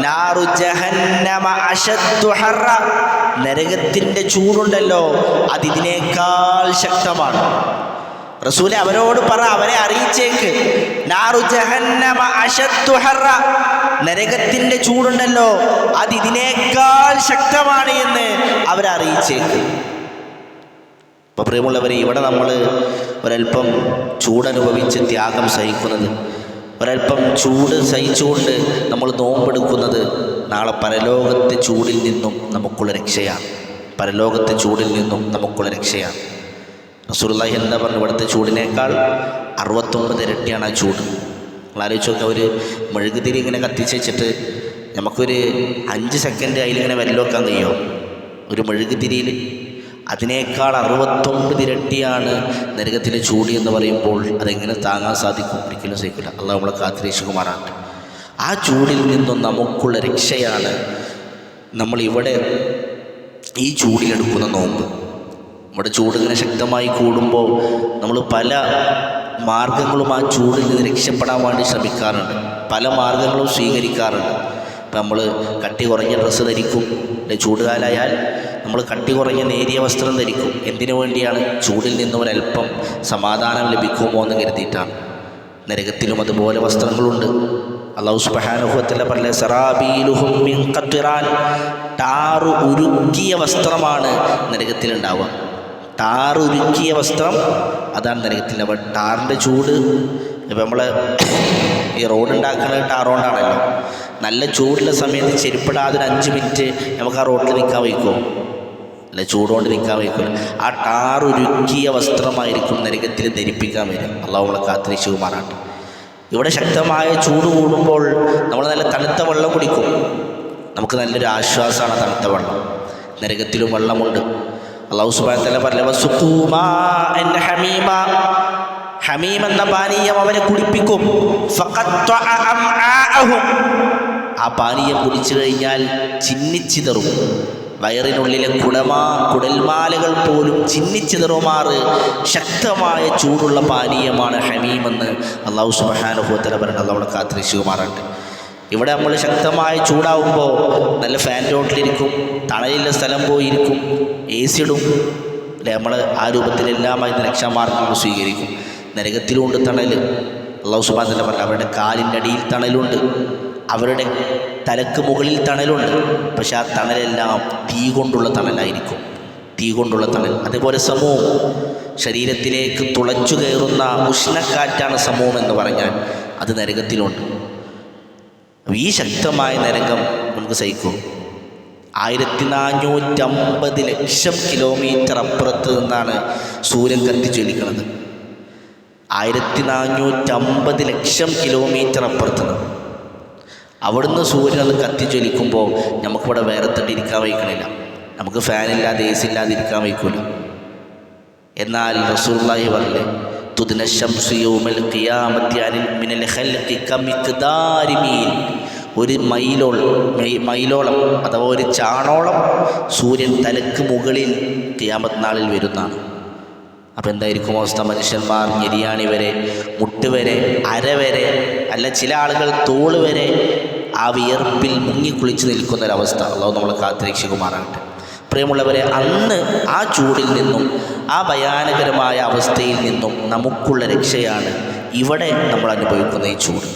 നാറു ജഹന്നമ അശദ്ദു ഹറ, നരകത്തിൻ്റെ ചൂടുണ്ടല്ലോ അതിനേക്കാൾ ശക്തമാണ്. റസൂലെ അവരോട് പറ, അവരെ അറിയിച്ചേക്ക്, നാറു ജഹന്നമ അശദ്ദു ഹറ, നരകത്തിൻ്റെ ചൂടുണ്ടല്ലോ അതിനേക്കാൾ ശക്തമാണ് എന്ന് അവരെ അറിയിച്ചേക്ക്. അപ്പോൾ പ്രിയമുള്ളവരെ, ഇവിടെ നമ്മൾ ഒരൽപ്പം ചൂടനുഭവിച്ച് ത്യാഗം സഹിക്കുന്നത്, ഒരൽപ്പം ചൂട് സഹിച്ചുകൊണ്ട് നമ്മൾ നോമ്പെടുക്കുന്നത് നാളെ പരലോകത്തെ ചൂടിൽ നിന്നും നമുക്കുള്ള രക്ഷയാണ്. പരലോകത്തെ ചൂടിൽ നിന്നും നമുക്കുള്ള രക്ഷയാണ്. റസൂലുള്ളാഹി എന്താ പറഞ്ഞു? ഇവിടുത്തെ ചൂടിനേക്കാൾ 69 ഇരട്ടിയാണ് ആ ചൂട്. നമ്മൾ ആലോചിച്ച് നോക്കുക, ഒരു മെഴുകുതിരി ഇങ്ങനെ കത്തിച്ച് വെച്ചിട്ട് നമുക്കൊരു 5 സെക്കൻഡ് അതിലിങ്ങനെ വെല്ലം വെക്കാൻ കഴിയുമോ? ഒരു മെഴുകുതിരിയിൽ അതിനേക്കാൾ 69 ഇരട്ടിയാണ് നരകത്തിലെ ചൂടി എന്ന് പറയുമ്പോൾ അതെങ്ങനെ താങ്ങാൻ സാധിക്കും? ഒരിക്കലും സഹിക്കില്ല. അള്ളാഹു നമ്മളെ കാത്തിരക്ഷിക്കുമാറാകട്ടെ. ആ ചൂടിൽ നിന്നും നമുക്കുള്ള രക്ഷയാണ് നമ്മളിവിടെ ഈ ചൂടിലെടുക്കുന്ന നോമ്പ്. നമ്മുടെ ചൂടിങ്ങനെ ശക്തമായി കൂടുമ്പോൾ നമ്മൾ പല മാർഗങ്ങളും ആ ചൂടിൽ നിന്ന് രക്ഷപ്പെടാൻ വേണ്ടി ശ്രമിക്കാറുണ്ട്, പല മാർഗങ്ങളും സ്വീകരിക്കാറുണ്ട്. ഇപ്പം നമ്മൾ കട്ടി കുറഞ്ഞ ഡ്രസ്സ് ധരിക്കും, ചൂടുകാലായാൽ നമ്മൾ കട്ടി കുറഞ്ഞ നേരിയ വസ്ത്രം ധരിക്കും. എന്തിനു വേണ്ടിയാണ്? ചൂടിൽ നിന്ന് ഒരല്പം സമാധാനം ലഭിക്കുമോ എന്ന് കരുതിയിട്ടാണ്. നരകത്തിലും അതുപോലെ വസ്ത്രങ്ങളുണ്ട്. അല്ലാഹു സുബ്ഹാനഹു വ തആല പറഞ്ഞ സറാബീലുഹും മിൻ ഖത്റാൻ, ടാറ് ഉരുക്കിയ വസ്ത്രമാണ് നരകത്തിലുണ്ടാവുക. ടാറ് ഉരുക്കിയ വസ്ത്രം അതാണ് നരകത്തിൽ. അപ്പോൾ ടാറിൻ്റെ ചൂട്, ഇപ്പം നമ്മൾ ഈ റോഡ് ഉണ്ടാക്കുന്നത് ടാർ കൊണ്ടാണല്ലോ. നല്ല ചൂടുള്ള സമയത്ത് ചെരുപ്പിടാതെ ഒരു 5 മിനിറ്റ് നമുക്ക് ആ റോഡിൽ നിൽക്കാൻ വയ്ക്കുമോ? അല്ല, ചൂടുകൊണ്ട് നിൽക്കാൻ വയ്ക്കില്ല. ആ ടാർ ഉരുക്കിയ വസ്ത്രമായിരിക്കും നരകത്തിൽ ധരിപ്പിക്കാൻ വരിക. അള്ളാഹു നമ്മളെ കാത്തിരക്ഷിക്കുമാറാട്ടെ. ഇവിടെ ശക്തമായ ചൂട് കൂടുമ്പോൾ നമ്മൾ നല്ല തണുത്ത വെള്ളം കുടിക്കും. നമുക്ക് നല്ലൊരു ആശ്വാസമാണ് തണുത്ത വെള്ളം. നരകത്തിലും വെള്ളമുണ്ട്. അല്ലാഹു സുബ്ഹാനഹു വ തആല പറഞ്ഞു, ഹമീം എന്ന പാനീയം അവരെ കുടിപ്പിക്കും. ആ പാനീയം കുടിച്ചു കഴിഞ്ഞാൽ ചിന്നിച്ചിതറും. വയറിനുള്ളിലെ കുടൽമാലകൾ പോലും ചിന്നിച്ചിതറുമാറ് ശക്തമായ ചൂടുള്ള പാനീയമാണ് ഹമീമെന്ന് അല്ലാഹു സുബ്ഹാനഹു വ തആല പറഞ്ഞു. അല്ലാഹു കാത്തിരക്ഷിക്കുമാറാട്ടെ. ഇവിടെ നമ്മൾ ശക്തമായ ചൂടാവുമ്പോൾ നല്ല ഫാൻ്റെ ചോട്ടിലിരിക്കും, തണലിൻ്റെ സ്ഥലം പോയിരിക്കും, AC ഇടും അല്ലെ. നമ്മൾ ആ രൂപത്തിലെല്ലാം അതിന് രക്ഷാമാർഗങ്ങൾ സ്വീകരിക്കും. നരകത്തിലുമുണ്ട് തണൽ. അല്ലാഹു സുബ്ഹാനഹു വ തആല പറഞ്ഞു, അവരുടെ കാലിൻ്റെ അടിയിൽ തണലുണ്ട്, അവരുടെ തലക്ക് മുകളിൽ തണലുണ്ട്. പക്ഷെ ആ തണലെല്ലാം തീ കൊണ്ടുള്ള തണലായിരിക്കും, തീ കൊണ്ടുള്ള തണൽ. അതേപോലെ സമൂഹം, ശരീരത്തിലേക്ക് തുളച്ചു കയറുന്ന ഉഷ്ണക്കാറ്റാണ് സമൂഹം എന്ന് പറഞ്ഞാൽ അത് നരകത്തിലുണ്ട്. ഈ ശക്തമായ നരകം നമുക്ക് സഹിക്കും. 1450 ലക്ഷം കിലോമീറ്റർ അപ്പുറത്ത് നിന്നാണ് സൂര്യൻ കത്തിച്ചൊലിക്കുന്നത്. 1450 ലക്ഷം കിലോമീറ്റർ അപ്പുറത്ത് നിന്ന് അവിടുന്ന് സൂര്യൻ അത് കത്തിച്ചൊലിക്കുമ്പോൾ നമുക്കിവിടെ വേറെ തട്ടിരിക്കാൻ വയ്ക്കണില്ല. നമുക്ക് ഫാനില്ലാതെ AC ഇല്ലാതെ ഇരിക്കാൻ വയ്ക്കില്ല. എന്നാൽ റസൂലുള്ളാഹി പറഞ്ഞില്ലേ, തുദ്ന ശംസു യൗമൽ ഖിയാമത്തി മിനൽ ഖൽഖി കമിഖ്ദാരി മീൽ. ഒരു മൈലോളം അഥവാ ഒരു ചാണോളം സൂര്യൻ തലക്ക് മുകളിൽ ഖിയാമത്ത് നാളിൽ വരുന്നതാണ്. അപ്പം എന്തായിരിക്കും അവസ്ഥ? മനുഷ്യന്മാർ ഞെരിയാണി വരെ, മുട്ട് വരെ, അര വരെ, അല്ല ചില ആളുകൾ തോള് വരെ ആ വിയർപ്പിൽ മുങ്ങിക്കുളിച്ച് നിൽക്കുന്നൊരവസ്ഥ. അല്ലാഹു നമ്മളെ കാത്തിരക്ഷിക്കുമാറാകട്ടെ. പ്രിയമുള്ളവരെ, അന്ന് ആ ചൂടിൽ നിന്നും ആ ഭയാനകരമായ അവസ്ഥയിൽ നിന്നും നമുക്കുള്ള രക്ഷയാണ് ഇവിടെ നമ്മൾ അനുഭവിക്കുന്ന ഈ ചൂട്.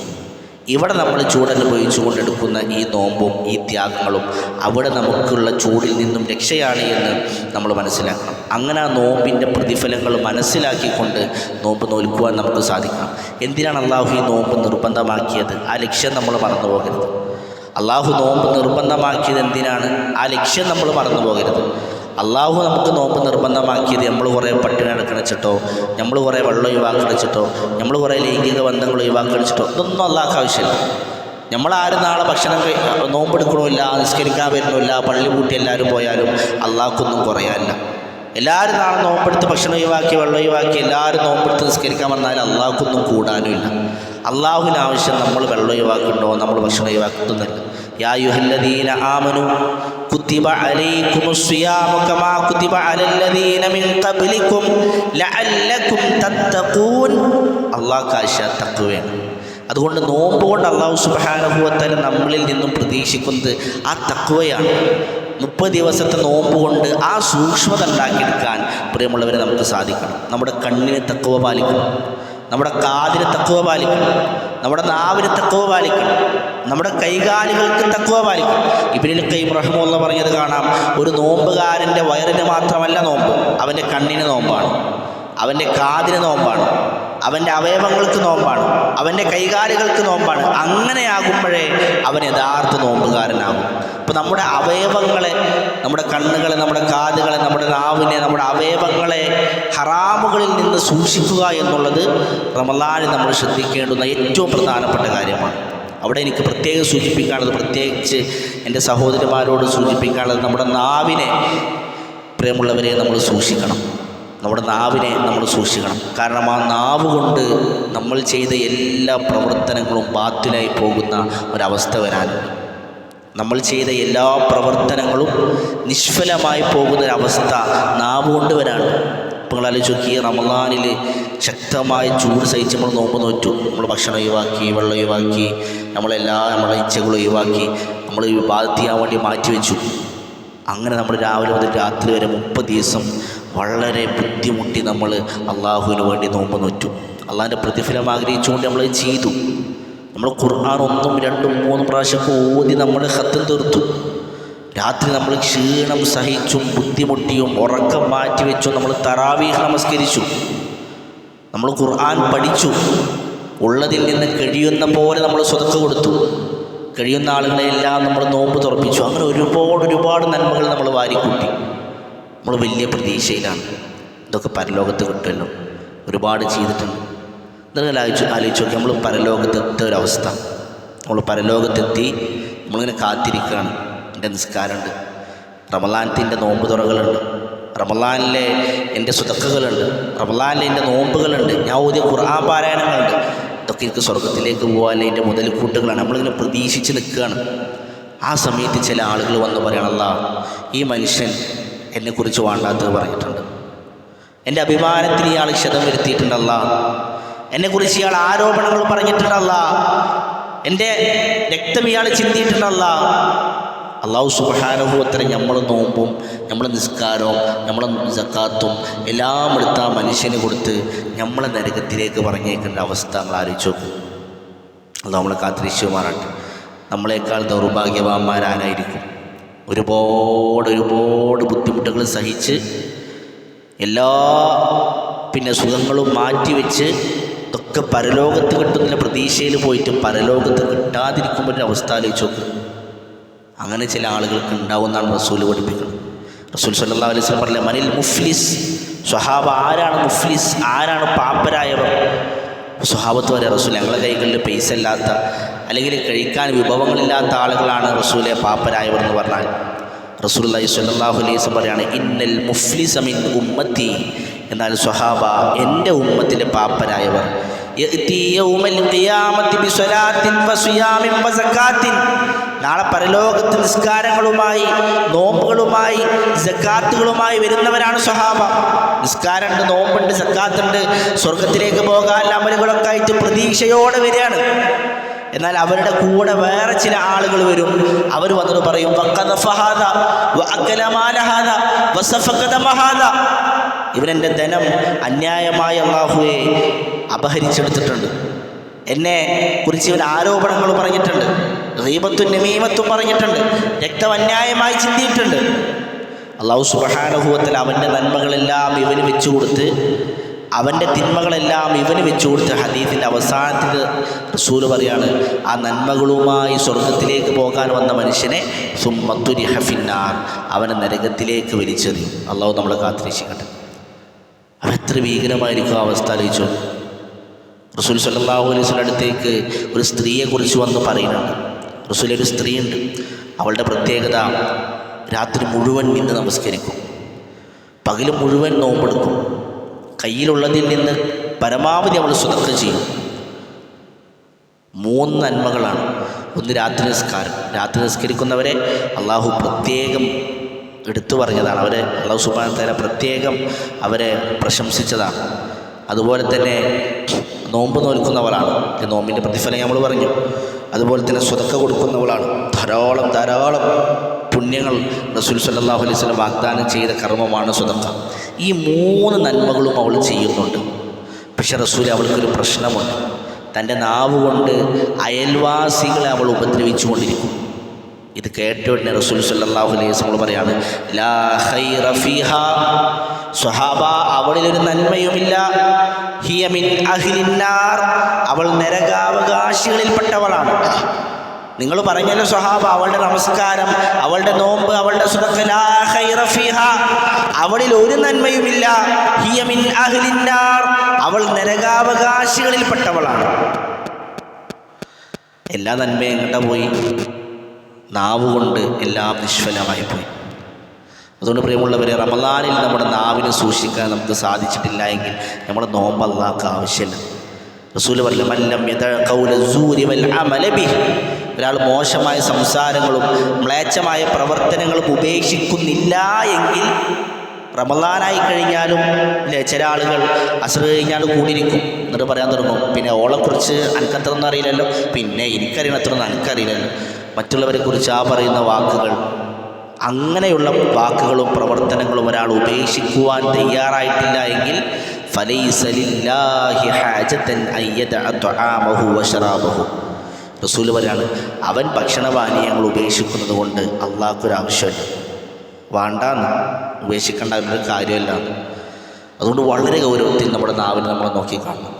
ഇവിടെ നമ്മൾ ചൂടനുഭവിച്ചു കൊണ്ടെടുക്കുന്ന ഈ നോമ്പും ഈ ത്യാഗങ്ങളും അവിടെ നമുക്കുള്ള ചൂടിൽ നിന്നും രക്ഷയാണ് എന്ന് നമ്മൾ മനസ്സിലാക്കണം. അങ്ങനെ ആ നോമ്പിൻ്റെ പ്രതിഫലങ്ങൾ മനസ്സിലാക്കിക്കൊണ്ട് നോമ്പ് നോൽക്കുവാൻ നമുക്ക് സാധിക്കണം. എന്തിനാണ് അള്ളാഹു ഈ നോമ്പ് നിർബന്ധമാക്കിയത്? ആ ലക്ഷ്യം നമ്മൾ മറന്നു പോകരുത്. അള്ളാഹു നോമ്പ് നിർബന്ധമാക്കിയത് എന്തിനാണ്? ആ ലക്ഷ്യം നമ്മൾ മറന്നു പോകരുത്. അള്ളാഹു നമുക്ക് നോമ്പ് നിർബന്ധമാക്കിയത് നമ്മൾ കുറേ പട്ടിണി അടക്കണിച്ചിട്ടോ, നമ്മൾ കുറേ വെള്ളം ഒഴിവാക്കണിച്ചിട്ടോ, നമ്മൾ കുറേ ലൈംഗിക ബന്ധങ്ങൾ ഒഴിവാക്കണിച്ചിട്ടോ ഇതൊന്നും അള്ളാഹ്ക്ക് ആവശ്യമില്ല. നമ്മളാരും നാളെ ഭക്ഷണം നോമ്പെടുക്കണമില്ല, നിസ്കരിക്കാൻ വരുന്നില്ല, പള്ളി കൂട്ടി എല്ലാവരും പോയാലും അള്ളാഹ്ക്കൊന്നും കുറയാനില്ല. എല്ലാവരും നാളെ നോമ്പെടുത്ത് ഭക്ഷണം ഒഴിവാക്കി വെള്ളം ഒഴിവാക്കി എല്ലാവരും നോമ്പെടുത്ത് നിസ്കരിക്കാൻ വന്നാൽ അള്ളാഹ്ക്കൊന്നും കൂടാനുമില്ല. അള്ളാഹുവിന് ആവശ്യം നമ്മൾ വെള്ളം ഒഴിവാക്കുന്നുണ്ടോ, നമ്മൾ ഭക്ഷണം ഒഴിവാക്കുന്നില്ല. യാ അയ്യുഹല്ലദീന ആമനൂ കുതിബ അലൈക്കുമുസ് സിയാമു കമാ കുതിബ അലല്ലദീന മിൻ ഖബ്ലിക്കും ലഅല്ലക്കും തത്തഖൂൻ. അള്ളാഹ്ക്ക് ആവശ്യം തഖ്വയാണ്. അതുകൊണ്ട് നോമ്പ് കൊണ്ട് അല്ലാഹു സുബ്ഹാനഹു വ തആല നമ്മളിൽ നിന്നും പ്രതീക്ഷിക്കുന്നത് ആ തഖ്വയാണ്. 30 ദിവസത്തെ നോമ്പ് കൊണ്ട് ആ സൂക്ഷ്മത ഉണ്ടാക്കിയെടുക്കാൻ പ്രിയമുള്ളവരെ നമുക്ക് സാധിക്കണം. നമ്മുടെ കണ്ണിന് തഖ്വ പാലിക്കണം, നമ്മുടെ കാതിന് തഖ്വ പാലിക്കണം, നമ്മുടെ നാവിന് തഖ്വ പാലിക്കണം, നമ്മുടെ കൈകാലുകൾക്ക് തഖ്വ പാലിക്കണം. ഇബ്നുൽ ഖയ്യിം റഹിമഹുല്ലാഹ് പറഞ്ഞത് കാണാം, ഒരു നോമ്പുകാരൻ്റെ വയറിന് മാത്രമല്ല നോമ്പ്, അവൻ്റെ കണ്ണിന് നോമ്പാണ്, അവൻ്റെ കാതിന് നോമ്പാണ്, അവൻ്റെ അവയവങ്ങൾക്ക് നോമ്പാണ്, അവൻ്റെ കൈകാലുകൾക്ക് നോമ്പാണ്. അങ്ങനെയാകുമ്പോഴേ അവൻ യഥാർത്ഥ നോമ്പുകാരനാകും. അപ്പോൾ നമ്മുടെ അവയവങ്ങളെ, നമ്മുടെ കണ്ണുകളെ, നമ്മുടെ കാതുകളെ, നമ്മുടെ നാവിനെ, നമ്മുടെ അവയവങ്ങളെ ഹറാമുകളിൽ നിന്ന് സൂക്ഷിക്കുക എന്നുള്ളത് റമളാനിൽ നമ്മൾ ശ്രദ്ധിക്കേണ്ടുന്ന ഏറ്റവും പ്രധാനപ്പെട്ട കാര്യമാണ്. അവിടെ എനിക്ക് പ്രത്യേകം സൂചിപ്പിക്കാനുള്ളത്, പ്രത്യേകിച്ച് എൻ്റെ സഹോദരിമാരോട് സൂചിപ്പിക്കാനുള്ളത്, നമ്മുടെ നാവിനെ പ്രിയമുള്ളവരെ നമ്മൾ സൂക്ഷിക്കണം. നമ്മുടെ നാവിനെ നമ്മൾ സൂക്ഷിക്കണം. കാരണം ആ നാവ് കൊണ്ട് നമ്മൾ ചെയ്ത എല്ലാ പ്രവർത്തനങ്ങളും ബാത്തിലായി പോകുന്ന ഒരവസ്ഥ വരാനുണ്ട്. നമ്മൾ ചെയ്ത എല്ലാ പ്രവർത്തനങ്ങളും നിഷ്ഫലമായി പോകുന്നൊരവസ്ഥ നാവ് കൊണ്ട് വരാനുണ്ട്. ഇപ്പോൾ നിങ്ങൾ ആലോചിച്ച് ഈ റമളാനിൽ ശക്തമായ ചൂട് സഹിച്ച് നമ്മൾ നോമ്പ് നോറ്റു. നമ്മൾ ഭക്ഷണം ഒഴിവാക്കി, വെള്ളം ഒഴിവാക്കി, നമ്മളെ ഇച്ഛകൾ ഒഴിവാക്കി, നമ്മൾ ഇബാദത്ത് ചെയ്യാൻ വേണ്ടി മാറ്റിവെച്ചു. അങ്ങനെ നമ്മൾ രാവിലെ മുതൽ രാത്രി വരെ 30 ദിവസം വളരെ ബുദ്ധിമുട്ടി നമ്മൾ അള്ളാഹുവിന് വേണ്ടി നോമ്പ് നോറ്റു. അള്ളാഹിൻ്റെ പ്രതിഫലം ആഗ്രഹിച്ചുകൊണ്ട് നമ്മൾ ചെയ്തു. നമ്മൾ ഖുർആൻ 1, 2, 3 പ്രാവശ്യമൊക്കെ ഓതി നമ്മൾ ഖത്തം തീർത്തു. രാത്രി നമ്മൾ ക്ഷീണം സഹിച്ചും ബുദ്ധിമുട്ടിയും ഉറക്കം മാറ്റിവെച്ചും നമ്മൾ തറാവീഹ് നമസ്കരിച്ചു. നമ്മൾ ഖുർആൻ പഠിച്ചു. ഉള്ളതിൽ നിന്ന് കഴിയുന്ന പോലെ നമ്മൾ സ്വതക്ക കൊടുത്തു. കഴിയുന്ന ആളുകളെല്ലാം നമ്മൾ നോമ്പ് തുറപ്പിച്ചു. അങ്ങനെ ഒരുപാട് നന്മകൾ നമ്മൾ വാരിക്കൂട്ടി. നമ്മൾ വലിയ പ്രതീക്ഷയിലാണ് ഇതൊക്കെ പരലോകത്ത് കിട്ടുമല്ലോ. ഒരുപാട് ചെയ്തിട്ടുണ്ട്. എന്തെങ്കിലും ആലോചിച്ച് നോക്കി. നമ്മൾ പരലോകത്തെത്തിയ ഒരവസ്ഥ. നമ്മൾ പരലോകത്തെത്തി നമ്മളിങ്ങനെ കാത്തിരിക്കുകയാണ്. എൻ്റെ നിസ്കാരമുണ്ട്, റമളാനത്തിൻ്റെ നോമ്പ് തുറകളുണ്ട്, റമളാനിലെ എൻ്റെ സ്വതക്കകളുണ്ട്, റമളാനിലെ എൻ്റെ നോമ്പുകളുണ്ട്, ഞാൻ ഓതിയ ഖുർആൻ പാരായണങ്ങളുണ്ട്. ഇതൊക്കെ എനിക്ക് സ്വർഗത്തിലേക്ക് പോകാൻ എൻ്റെ മുതൽക്കൂട്ടുകളാണ്. നമ്മളിങ്ങനെ പ്രതീക്ഷിച്ച് നിൽക്കുകയാണ്. ആ സമയത്ത് ചില ആളുകൾ വന്ന് പറയണം, അല്ലാ ഈ മനുഷ്യൻ എന്നെക്കുറിച്ച് വേണ്ടാത്തത് പറഞ്ഞിട്ടുണ്ട്, എൻ്റെ അഭിമാനത്തിന് ഇയാൾ ക്ഷതം വരുത്തിയിട്ടുണ്ടല്ല, എന്നെക്കുറിച്ച് ഇയാൾ ആരോപണങ്ങൾ പറഞ്ഞിട്ടുണ്ടല്ല, എൻ്റെ രക്തം ഇയാൾ ചിന്തിയിട്ടുണ്ടല്ല. അല്ലാഹു സുബ്ഹാനഹു വ തആല നമ്മൾ നോമ്പും നമ്മളെ നിസ്കാരവും നമ്മളെ സക്കാത്തും എല്ലാം എടുത്ത ആ മനുഷ്യന് കൊടുത്ത് നമ്മളെ നരകത്തിലേക്ക് പറഞ്ഞേക്കേണ്ട അവസ്ഥ നമ്മൾ ആലോചിച്ച് നോക്കും. അത് നമ്മളെ കാത്തിരിച്ചുമാറാട്ടെ. നമ്മളെക്കാൾ ദൗർഭാഗ്യവാന്മാരായിരിക്കും. ഒരുപാട് ബുദ്ധിമുട്ടുകൾ സഹിച്ച് എല്ലാ സുഖങ്ങളും മാറ്റിവെച്ച് ഇതൊക്കെ പരലോകത്ത് കിട്ടുന്ന പ്രതീക്ഷയിൽ പോയിട്ട് പരലോകത്ത് കിട്ടാതിരിക്കുമ്പോൾ ഒരു അവസ്ഥ ആലോചിച്ച് നോക്ക്. അങ്ങനെ ചില ആളുകൾക്ക് ഉണ്ടാവുമെന്നാണ് റസൂൽ പഠിപ്പിക്കുന്നത്. റസൂൽ സല്ലല്ലാഹു അലൈഹി വസല്ലം പറഞ്ഞില്ലേ, മനിൽ മുഫ്ലിസ്. സ്വഹാബ, ആരാണ് മുഫ്ലിസ്, ആരാണ് പാപ്പരായവർ? സ്വഹാബത്ത് വരെ റസൂൽ ഞങ്ങളുടെ കൈകളിൽ പൈസ ഇല്ലാത്ത അല്ലെങ്കിൽ കഴിക്കാൻ വിഭവങ്ങളില്ലാത്ത ആളുകളാണ് റസൂലെ പാപ്പരായവർ എന്ന് പറഞ്ഞാൽ റസൂലുള്ളാഹി സ്വല്ലല്ലാഹു അലൈഹി വസല്ലം പറയാണ്, ഇന്നൽ മുഫ്ലിസ മിൻ ഉമ്മത്തി. എന്നാൽ സ്വഹാബ, എൻ്റെ ഉമ്മത്തിലെ പാപ്പരായവർ നാളെ പരലോകത്ത് നിസ്കാരങ്ങളുമായി നോമ്പുകളുമായി സക്കാത്തുകളുമായി വരുന്നവരാണ് സ്വഹാബ. നിസ്കാരമുണ്ട്, നോമ്പുണ്ട്, സക്കാത്തുണ്ട്, സ്വർഗത്തിലേക്ക് പോകാൻ അമലുകളൊക്കെ ആയിട്ട് പ്രതീക്ഷയോടെ വരികയാണ്. എന്നാൽ അവരുടെ കൂടെ വേറെ ചില ആളുകൾ വരും. അവർ വന്നിട്ട് പറയും, ഇവനെൻ്റെ ധനം അന്യായമായി അല്ലാഹുവേ അപഹരിച്ചെടുത്തിട്ടുണ്ട്, എന്നെ കുറിച്ച് ഇവൻ ആരോപണങ്ങൾ പറഞ്ഞിട്ടുണ്ട്, ഗീബത്തും നമീമത്തും പറഞ്ഞിട്ടുണ്ട്, രക്തം അന്യായമായി ചിന്തിയിട്ടുണ്ട്. അല്ലാഹു സുബ്ഹാനഹു വ തആല അവൻ്റെ നന്മകളെല്ലാം ഇവന് വെച്ചു കൊടുത്ത്, അവൻ്റെ തിന്മകളെല്ലാം ഇവന് വെച്ചു കൊടുത്ത് ഹദീസിൻ്റെ അവസാനത്തിൽ റസൂൽ പറയാണ്, ആ നന്മകളുമായി സ്വർഗത്തിലേക്ക് പോകാൻ വന്ന മനുഷ്യനെ സുമ്മത്തുരിഹ ഫിന്നാർ, അവനെ നരകത്തിലേക്ക് വലിച്ചെറിയും. അള്ളാഹു നമ്മളെ കാത്തിരക്ഷിക്കട്ടെ. അവൻ എത്ര ഭീകരമായിരിക്കും ആ അവസ്ഥ ആലോചിച്ചു. റസൂൽ സല്ലല്ലാഹു അലൈഹി വസല്ലം അടുത്തേക്ക് ഒരു സ്ത്രീയെക്കുറിച്ച് വന്ന് പറയുന്നുണ്ട്. റസൂലൊരു സ്ത്രീയുണ്ട്, അവളുടെ പ്രത്യേകത രാത്രി മുഴുവൻ നിന്ന് നമസ്കരിക്കും, പകൽ മുഴുവൻ നോമ്പെടുക്കും, കയ്യിലുള്ളതിൽ നിന്ന് പരമാവധി അവൾ സ്വതക്ക ചെയ്യും. 3 നന്മകളാണ്. ഒന്ന് രാത്രി നിസ്കാരം. രാത്രി നിസ്കരിക്കുന്നവരെ അള്ളാഹു പ്രത്യേകം എടുത്തു പറഞ്ഞതാണ്. അവരെ അള്ളാഹു സുബ്ഹാനഹു വ തആല പ്രത്യേകം അവരെ പ്രശംസിച്ചതാണ്. അതുപോലെ തന്നെ നോമ്പ് നോൽക്കുന്നവളാണ്, നോമ്പിൻ്റെ പ്രതിഫലം നമ്മൾ പറഞ്ഞു. അതുപോലെ തന്നെ സ്വതക്ക കൊടുക്കുന്നവളാണ്. ധാരാളം പുണ്യങ്ങൾ റസൂൽ സല്ലല്ലാഹു അലൈഹി വസല്ലം വാഗ്ദാനം ചെയ്ത കർമ്മമാണ് സ്വതക്ക. ഈ 3 നന്മകളും അവൾ ചെയ്യുന്നുണ്ട്. പക്ഷെ റസൂൽ അവൾക്കൊരു പ്രശ്നമുണ്ട്. തൻ്റെ നാവ് കൊണ്ട് അയൽവാസികളെ അവൾ ഉപദ്രവിച്ചു കൊണ്ടിരിക്കും. ഇത് കേട്ട ഉടനെ റസൂൽ സല്ലല്ലാഹു അലൈഹി വസല്ലം പറയാണ്, ലാ ഖൈറ ഫീഹാ, സ്വഹാബ അവളിലൊരു നന്മയുമില്ല, ഹിയ മിൻ അഹ്ലിന്നാർ, അവൾ നരകാവകാശികളിൽപ്പെട്ടവളാണ്. നിങ്ങൾ പറഞ്ഞല്ലോ സ്വഹാബ, അവളുടെ നമസ്കാരം, അവളുടെ നോമ്പ്, അവളുടെ സ്വതക്ക, ലാ ഖൈറ ഫീഹാ, അവളിൽ ഒരു നന്മയുമില്ല, ഹിയ മിൻ അഹ്ലിന്നാർ, അവൾ നരകാവകാശികളിൽപ്പെട്ടവളാണ്. എല്ലാ നന്മയും കണ്ട പോയി, നാവ് കൊണ്ട് എല്ലാം നിഷ്ഫലമായി പോയി. അതുകൊണ്ട് പ്രിയമുള്ളവരെ, റമളാനിൽ നമ്മുടെ നാവിനെ സൂക്ഷിക്കാൻ നമുക്ക് സാധിച്ചിട്ടില്ല എങ്കിൽ നമ്മുടെ നോമ്പ് അല്ലാഹുവിന് ആവശ്യമില്ല. റസൂൽ പറഞ്ഞു, മല്ലം യദഅ ഖൗല സൂരി വൽ അമല ബിഹി, ഒരാൾ മോശമായ സംസാരങ്ങളും മ്ലേച്ഛമായ പ്രവർത്തനങ്ങളും ഉപേക്ഷിക്കുന്നില്ല എങ്കിൽ റമളാനായി കഴിഞ്ഞാലും ചില ആളുകൾ അസ്ർ കഴിഞ്ഞാൽ കൂടിയിരിക്കും, എന്നിട്ട് പറയാൻ തുടങ്ങും, പിന്നെ ഓളെക്കുറിച്ച് എനിക്കത്രയൊന്നും അറിയില്ലല്ലോ, പിന്നെ എനിക്കറിയണത്രയൊന്നും എനിക്കറിയില്ലല്ലോ, മറ്റുള്ളവരെക്കുറിച്ച് ആ പറയുന്ന വാക്കുകൾ, അങ്ങനെയുള്ള വാക്കുകളും പ്രവർത്തനങ്ങളും ഒരാൾ ഉപേക്ഷിക്കുവാൻ തയ്യാറായിട്ടില്ല എങ്കിൽ ഫലൈസ ലില്ലാഹി ഹാജതൻ അയ്യദഅ ത്വആമഹു വശറാബഹു, റസൂൽ പറയാണ്, അവൻ ഭക്ഷണപാനീയങ്ങൾ ഉപേക്ഷിക്കുന്നത് കൊണ്ട് അള്ളാഹ്ക്കൊരാവശ്യമില്ല, വേണ്ടാന്ന് ഉപേക്ഷിക്കേണ്ട ഒരു കാര്യമല്ല. അതുകൊണ്ട് വളരെ ഗൗരവത്തിൽ നമ്മുടെ നാവിനെ നമ്മൾ നോക്കിക്കാണണം,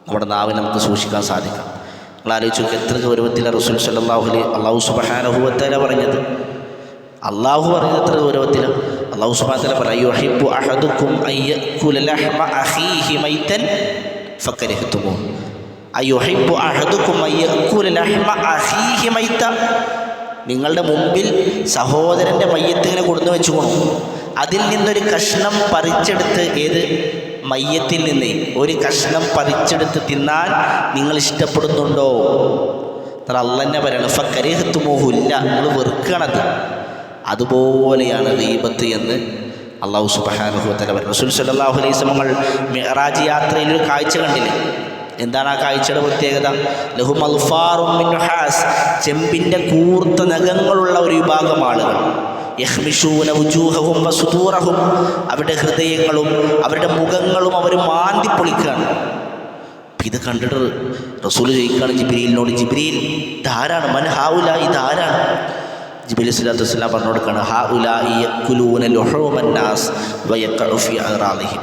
നമ്മുടെ നാവിനെ നമുക്ക് സൂക്ഷിക്കാൻ സാധിക്കണം. നിങ്ങൾ ആലോചിച്ച് നോക്കി, എത്ര ഗൗരവത്തിലാണ് റസൂൽ സല്ലല്ലാഹു അലൈഹി അല്ലാഹു സുബ്ഹാനഹു വ തആല പറഞ്ഞത്. അള്ളാഹു പറയുന്നത് എത്ര ഗൗരവത്തിലാണ്. അല്ലാഹു സുബ്ഹാനഹു വ തആല പറയും, യുഹിബ്ബു അഹദുക്കും അയ്യകുല ലഹ്മ അഖീഹി മൈതൻ ഫകരിഹ്തുമൂഹു, അയ്യുഹിബ്ബു അഹദുക്കും അയ്യകുല ലഹ്മ അഖീഹി മൈത, നിങ്ങളുടെ മുമ്പിൽ സഹോദരൻ്റെ മയ്യത്തിനെ കൊടുന്നു വെച്ചുകൊണ്ടു, അതിൽ നിന്നൊരു കഷ്ണം പറിച്ചെടുത്ത്, ഏത് മയ്യത്തിൽ നിന്ന് ഒരു കഷ്ണം പറിച്ചെടുത്ത് തിന്നാൻ നിങ്ങൾ ഇഷ്ടപ്പെടുന്നുണ്ടോ? അള്ളന്നെ പറയണം, ഫകരിഹ്തുമൂഹുല്ല, നിങ്ങൾ വെറുക്കണത്. അതുപോലെയാണ് ഗീബത്ത് എന്ന് അല്ലാഹു സുബ്ഹാനഹു വ തആല പറഞ്ഞു. റസൂൽ സല്ലല്ലാഹു അലൈഹി വസല്ലം മിഅ്റാജ് യാത്രയിൽ ഒരു കാഴ്ച കണ്ടില്ലേ? എന്താണ് ആ കാഴ്ചയുടെ പ്രത്യേകത? ലഹും അൽഫാറും മിൻ നുഹാസ്, ചെമ്പിൻ്റെ കൂർത്ത നഖങ്ങളുള്ള ഒരു വിഭാഗം ആളുകൾ, യഹ്മിഷൂന വുജൂഹഹും വസുദൂറഹും, അവരുടെ ഹൃദയങ്ങളും അവരുടെ മുഖങ്ങളും അവർ മാന്തി പൊളിക്കുകയാണ്. ഇത് കണ്ടിട്ട് റസൂൽ ചോദിക്കുകയാണ് ജിബ്രീലിനോട്, ജിബ്രീൽ ഇതാരാണ്? മൻ ഹൗലാഇ, ഇതാരാണ്? ജിബ്രീൽ സ്വല്ലല്ലാഹു അലൈഹി വസല്ലം പറഞ്ഞു കൊടുക്കുകയാണ്, ഹൗലാഇ യഅ്കുലൂന ലുഹൂമൻ നാസ് വയഖഉ ഫീ അറാളിഹിം,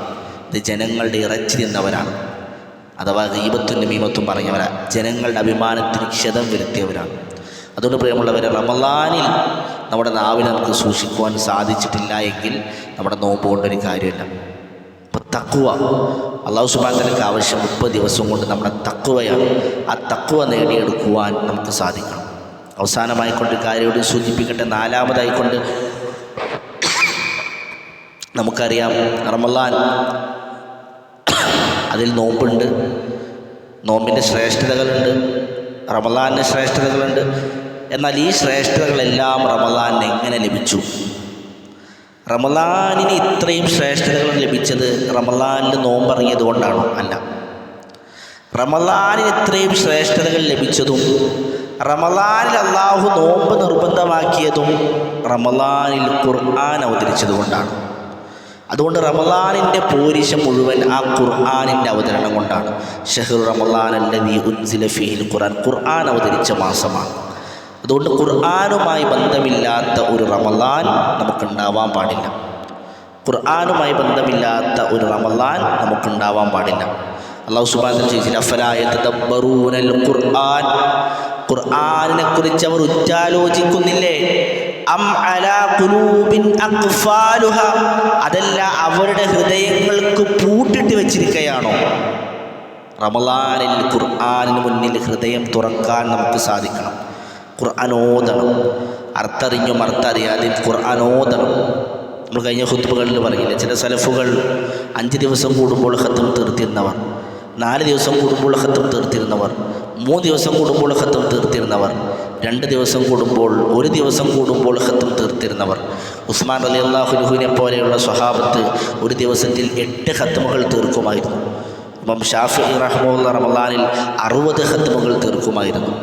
ഇത് ജനങ്ങളുടെ ഇറച്ചി തിന്നവരാണ്, അഥവാ ഗീബത്തും നമീമത്തും പറഞ്ഞവരാ, ജനങ്ങളുടെ അഭിമാനത്തിന് ക്ഷതം വരുത്തിയവരാണ്. അതുകൊണ്ട് പ്രിയമുള്ളവരെ, റമളാനിൽ നമ്മുടെ നാവിനെ നമുക്ക് സൂക്ഷിക്കുവാൻ സാധിച്ചിട്ടില്ല എങ്കിൽ നമ്മുടെ നോമ്പ് കൊണ്ടൊരു കാര്യമില്ല. അപ്പോൾ തഖ്വ, അല്ലാഹു സുബ്ഹാനഹു വ തആലയ്ക്ക് ആവശ്യം 30 ദിവസം കൊണ്ട് നമ്മുടെ തഖ്വയാണ്. ആ തഖ്വ നേടിയെടുക്കുവാൻ നമുക്ക് സാധിക്കണം. അവസാനമായിക്കൊണ്ട് കാര്യയോട് സൂചിപ്പിക്കട്ടെ, നാലാമതായിക്കൊണ്ട് നമുക്കറിയാം റമളാൻ, അതിൽ നോമ്പുണ്ട്, നോമ്പിൻ്റെ ശ്രേഷ്ഠതകളുണ്ട്, റമളാനിന് ശ്രേഷ്ഠതകളുണ്ട്. എന്നാൽ ഈ ശ്രേഷ്ഠതകളെല്ലാം റമളാനിന് എങ്ങനെ ലഭിച്ചു? റമളാനിന് ഇത്രയും ശ്രേഷ്ഠതകൾ ലഭിച്ചത് റമളാനിൽ നോമ്പറിയത് കൊണ്ടാണോ? അല്ല. റമളാനിന് ഇത്രയും ശ്രേഷ്ഠതകൾ ലഭിച്ചതും റമളാനിൽ അള്ളാഹു നോമ്പ് നിർബന്ധമാക്കിയതും റമളാനിൽ ഖുർആൻ അവതരിച്ചതുകൊണ്ടാണ്. അതുകൊണ്ട് റമളാനിൻ്റെ പോരിശം മുഴുവൻ ആ ഖുർആനിൻ്റെ അവതരണം കൊണ്ടാണ്. ഷഹ്റു റമളാൻ അല്ലദീ ഉൻസില ഫീഹിൽ ഖുർആൻ, ഖുർആൻ അവതരിച്ച മാസമാണ്. അതുകൊണ്ട് ഖുർആനുമായി ബന്ധമില്ലാത്ത ഒരു റമളാൻ നമുക്കുണ്ടാവാൻ പാടില്ല. ഖുർആനുമായി ബന്ധമില്ലാത്ത ഒരു റമളാൻ നമുക്കുണ്ടാവാൻ പാടില്ല. അല്ലാഹു സുബ്ഹാനഹു വ തആല ചോദിച്ചില്ല, അഫലാ യതദബ്ബറൂനൽ ഖുർആൻ, ഖുർആനിനെ കുറിച്ച് അവർ ഉറ്റാലോചിക്കുന്നില്ലേ? അം അലാ ഖുലൂബിൻ അഖ്ഫാലുഹ, അതല്ല അവരുടെ ഹൃദയങ്ങൾക്ക് പൂട്ടിട്ട് വെച്ചിരിക്കുകയാണോ? റമളാനിൽ ഖുർആനിന് മുന്നിൽ ഹൃദയം തുറക്കാൻ നമുക്ക് സാധിക്കണം. ഖുർആൻ ഓതണം, അർത്ഥറിഞ്ഞും അർത്ഥറിയാതെയും ഖുർആൻ ഓതണം. നമ്മൾ കഴിഞ്ഞ ഖുത്ബകളിൽ പറഞ്ഞില്ല, ചില സലഫുകൾ 5 ദിവസം കൂടുമ്പോൾ ഖത്ം തീർത്തിരുന്നവർ, 4 ദിവസം കൂടുമ്പോൾ ഖത്ം തീർത്തിരുന്നവർ, 3 ദിവസം കൂടുമ്പോൾ ഖത്ം തീർത്തിരുന്നവർ, 2 ദിവസം കൂടുമ്പോൾ, 1 ദിവസം കൂടുമ്പോൾ ഖത്ം തീർത്തിരുന്നവർ. ഉസ്മാൻ റളിയല്ലാഹു അൻഹുവിനെ പോലെയുള്ള സ്വഹാബത്ത് ഒരു ദിവസത്തിൽ 8 ഖത്മുകൾ തീർക്കുമായിരുന്നു. ഇമാം ഷാഫിഈ റഹ്മത്തുള്ളാഹി റമളാനിൽ 60 ഖത്മുകൾ തീർക്കുമായിരുന്നു.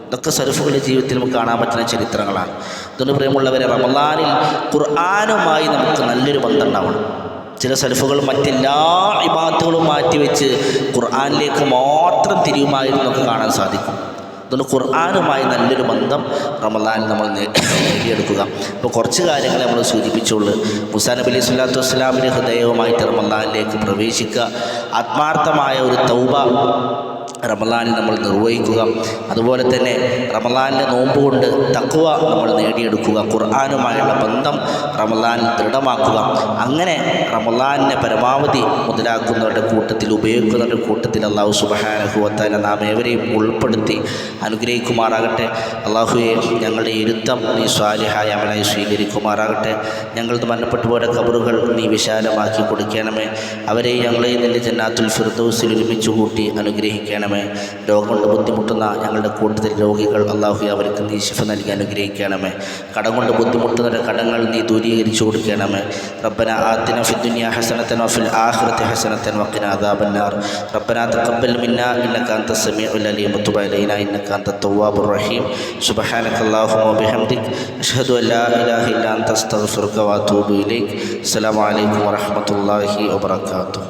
ഇതൊക്കെ സലഫുകളുടെ ജീവിതത്തിൽ നമുക്ക് കാണാൻ പറ്റുന്ന ചരിത്രങ്ങളാണ്. അതുകൊണ്ട് പ്രിയമുള്ളവരെ, റമളാനിൽ ഖുർആനുമായി നമുക്ക് നല്ലൊരു ബന്ധം ഉണ്ടാവണം. ചില സലഫുകൾ മറ്റെല്ലാ ഇബാദത്തുകളും മാറ്റിവെച്ച് ഖുർആനിലേക്ക് മാത്രം തിരിയുമായിരുന്നൊക്കെ കാണാൻ സാധിക്കും. അതുകൊണ്ട് ഖുർആനുമായി നല്ലൊരു ബന്ധം റമളാനിൽ നമ്മൾ നേടിയെടുക്കുക. ഇപ്പോൾ കുറച്ച് കാര്യങ്ങൾ നമ്മൾ സൂചിപ്പിച്ചുള്ളൂ. മൂസാ നബി അലൈഹി സ്വലാത്തു വസ്സലാമിൻ്റെ ഹൃദയവുമായിട്ട് റമളാനിലേക്ക് പ്രവേശിക്കുക, ആത്മാർത്ഥമായ ഒരു തൗബ റമളാനിൽ നമ്മൾ നിർവഹിക്കുക. അതുപോലെ തന്നെ റമളാനിലെ നോമ്പ് കൊണ്ട് തഖ്വ നമ്മൾ നേടിയെടുക്കുക. ഖുർആനുമായുള്ള ബന്ധം റമളാനിൽ ദൃഢമാക്കുക. അങ്ങനെ റമളാനിനെ പരമാവധി മുതലാക്കുന്നവരുടെ കൂട്ടത്തിൽ, ഉപയോഗിക്കുന്നവരുടെ കൂട്ടത്തിൽ അല്ലാഹു സുബ്ഹാനഹു വ തആല നാം ഏവരെയും ഉൾപ്പെടുത്തി അനുഗ്രഹിക്കുമാറാകട്ടെ. അല്ലാഹുവേ, ഞങ്ങളുടെ ഇരുത്തം നീ സ്വാലിഹായ അമലായി സ്വീകരിക്കുമാറാകട്ടെ. ഞങ്ങളുടെ മരണപ്പെട്ടുപോയ ഖബറുകൾ നീ വിശാലമാക്കി കൊടുക്കണമേ. അവരെ ഞങ്ങളെയും നിന്റെ ജന്നാത്തുൽ ഫിർദൗസിൽ ഒരുമിച്ച് കൂട്ടി അനുഗ്രഹിക്കണമേ. രോഗം കൊണ്ട് ബുദ്ധിമുട്ടുന്ന ഞങ്ങളുടെ കൂട്ടത്തിൽ രോഗികൾ അല്ലാഹു അവർക്ക് നീ ശിഫ നൽകി അനുഗ്രഹിക്കണമേ. കടം കൊണ്ട് ബുദ്ധിമുട്ടുന്നവരുടെ കടങ്ങൾ നീ ദൂരീകരിച്ചു കൊടുക്കണമേ. റബ്ബന ആതിന ഫിദ്ദുനിയ ഹസനതൻ വഫിൽ ആഖിറതി ഹസനതൻ വഖിന അദാബന്നാർ. റബ്ബന തഖബ്ബൽ മിന്നാ ഇന്നക അൻതസ് സമീഉൽ അലീം വതുബ് അലൈനാ ഇന്നക അൻതത് തവ്വാബുർ റഹീം. സുബ്ഹാനക അല്ലാഹുമ്മ വബിഹംദിക അഷ്ഹദു അൻ ലാ ഇലാഹ ഇല്ലാ അൻത അസ്തഗ്ഫിറുക വഅതൂബു ഇലൈക്. അസ്സലാമു അലൈക്കും വറഹ്മത്തുള്ളാഹി വബറകാതുഹു.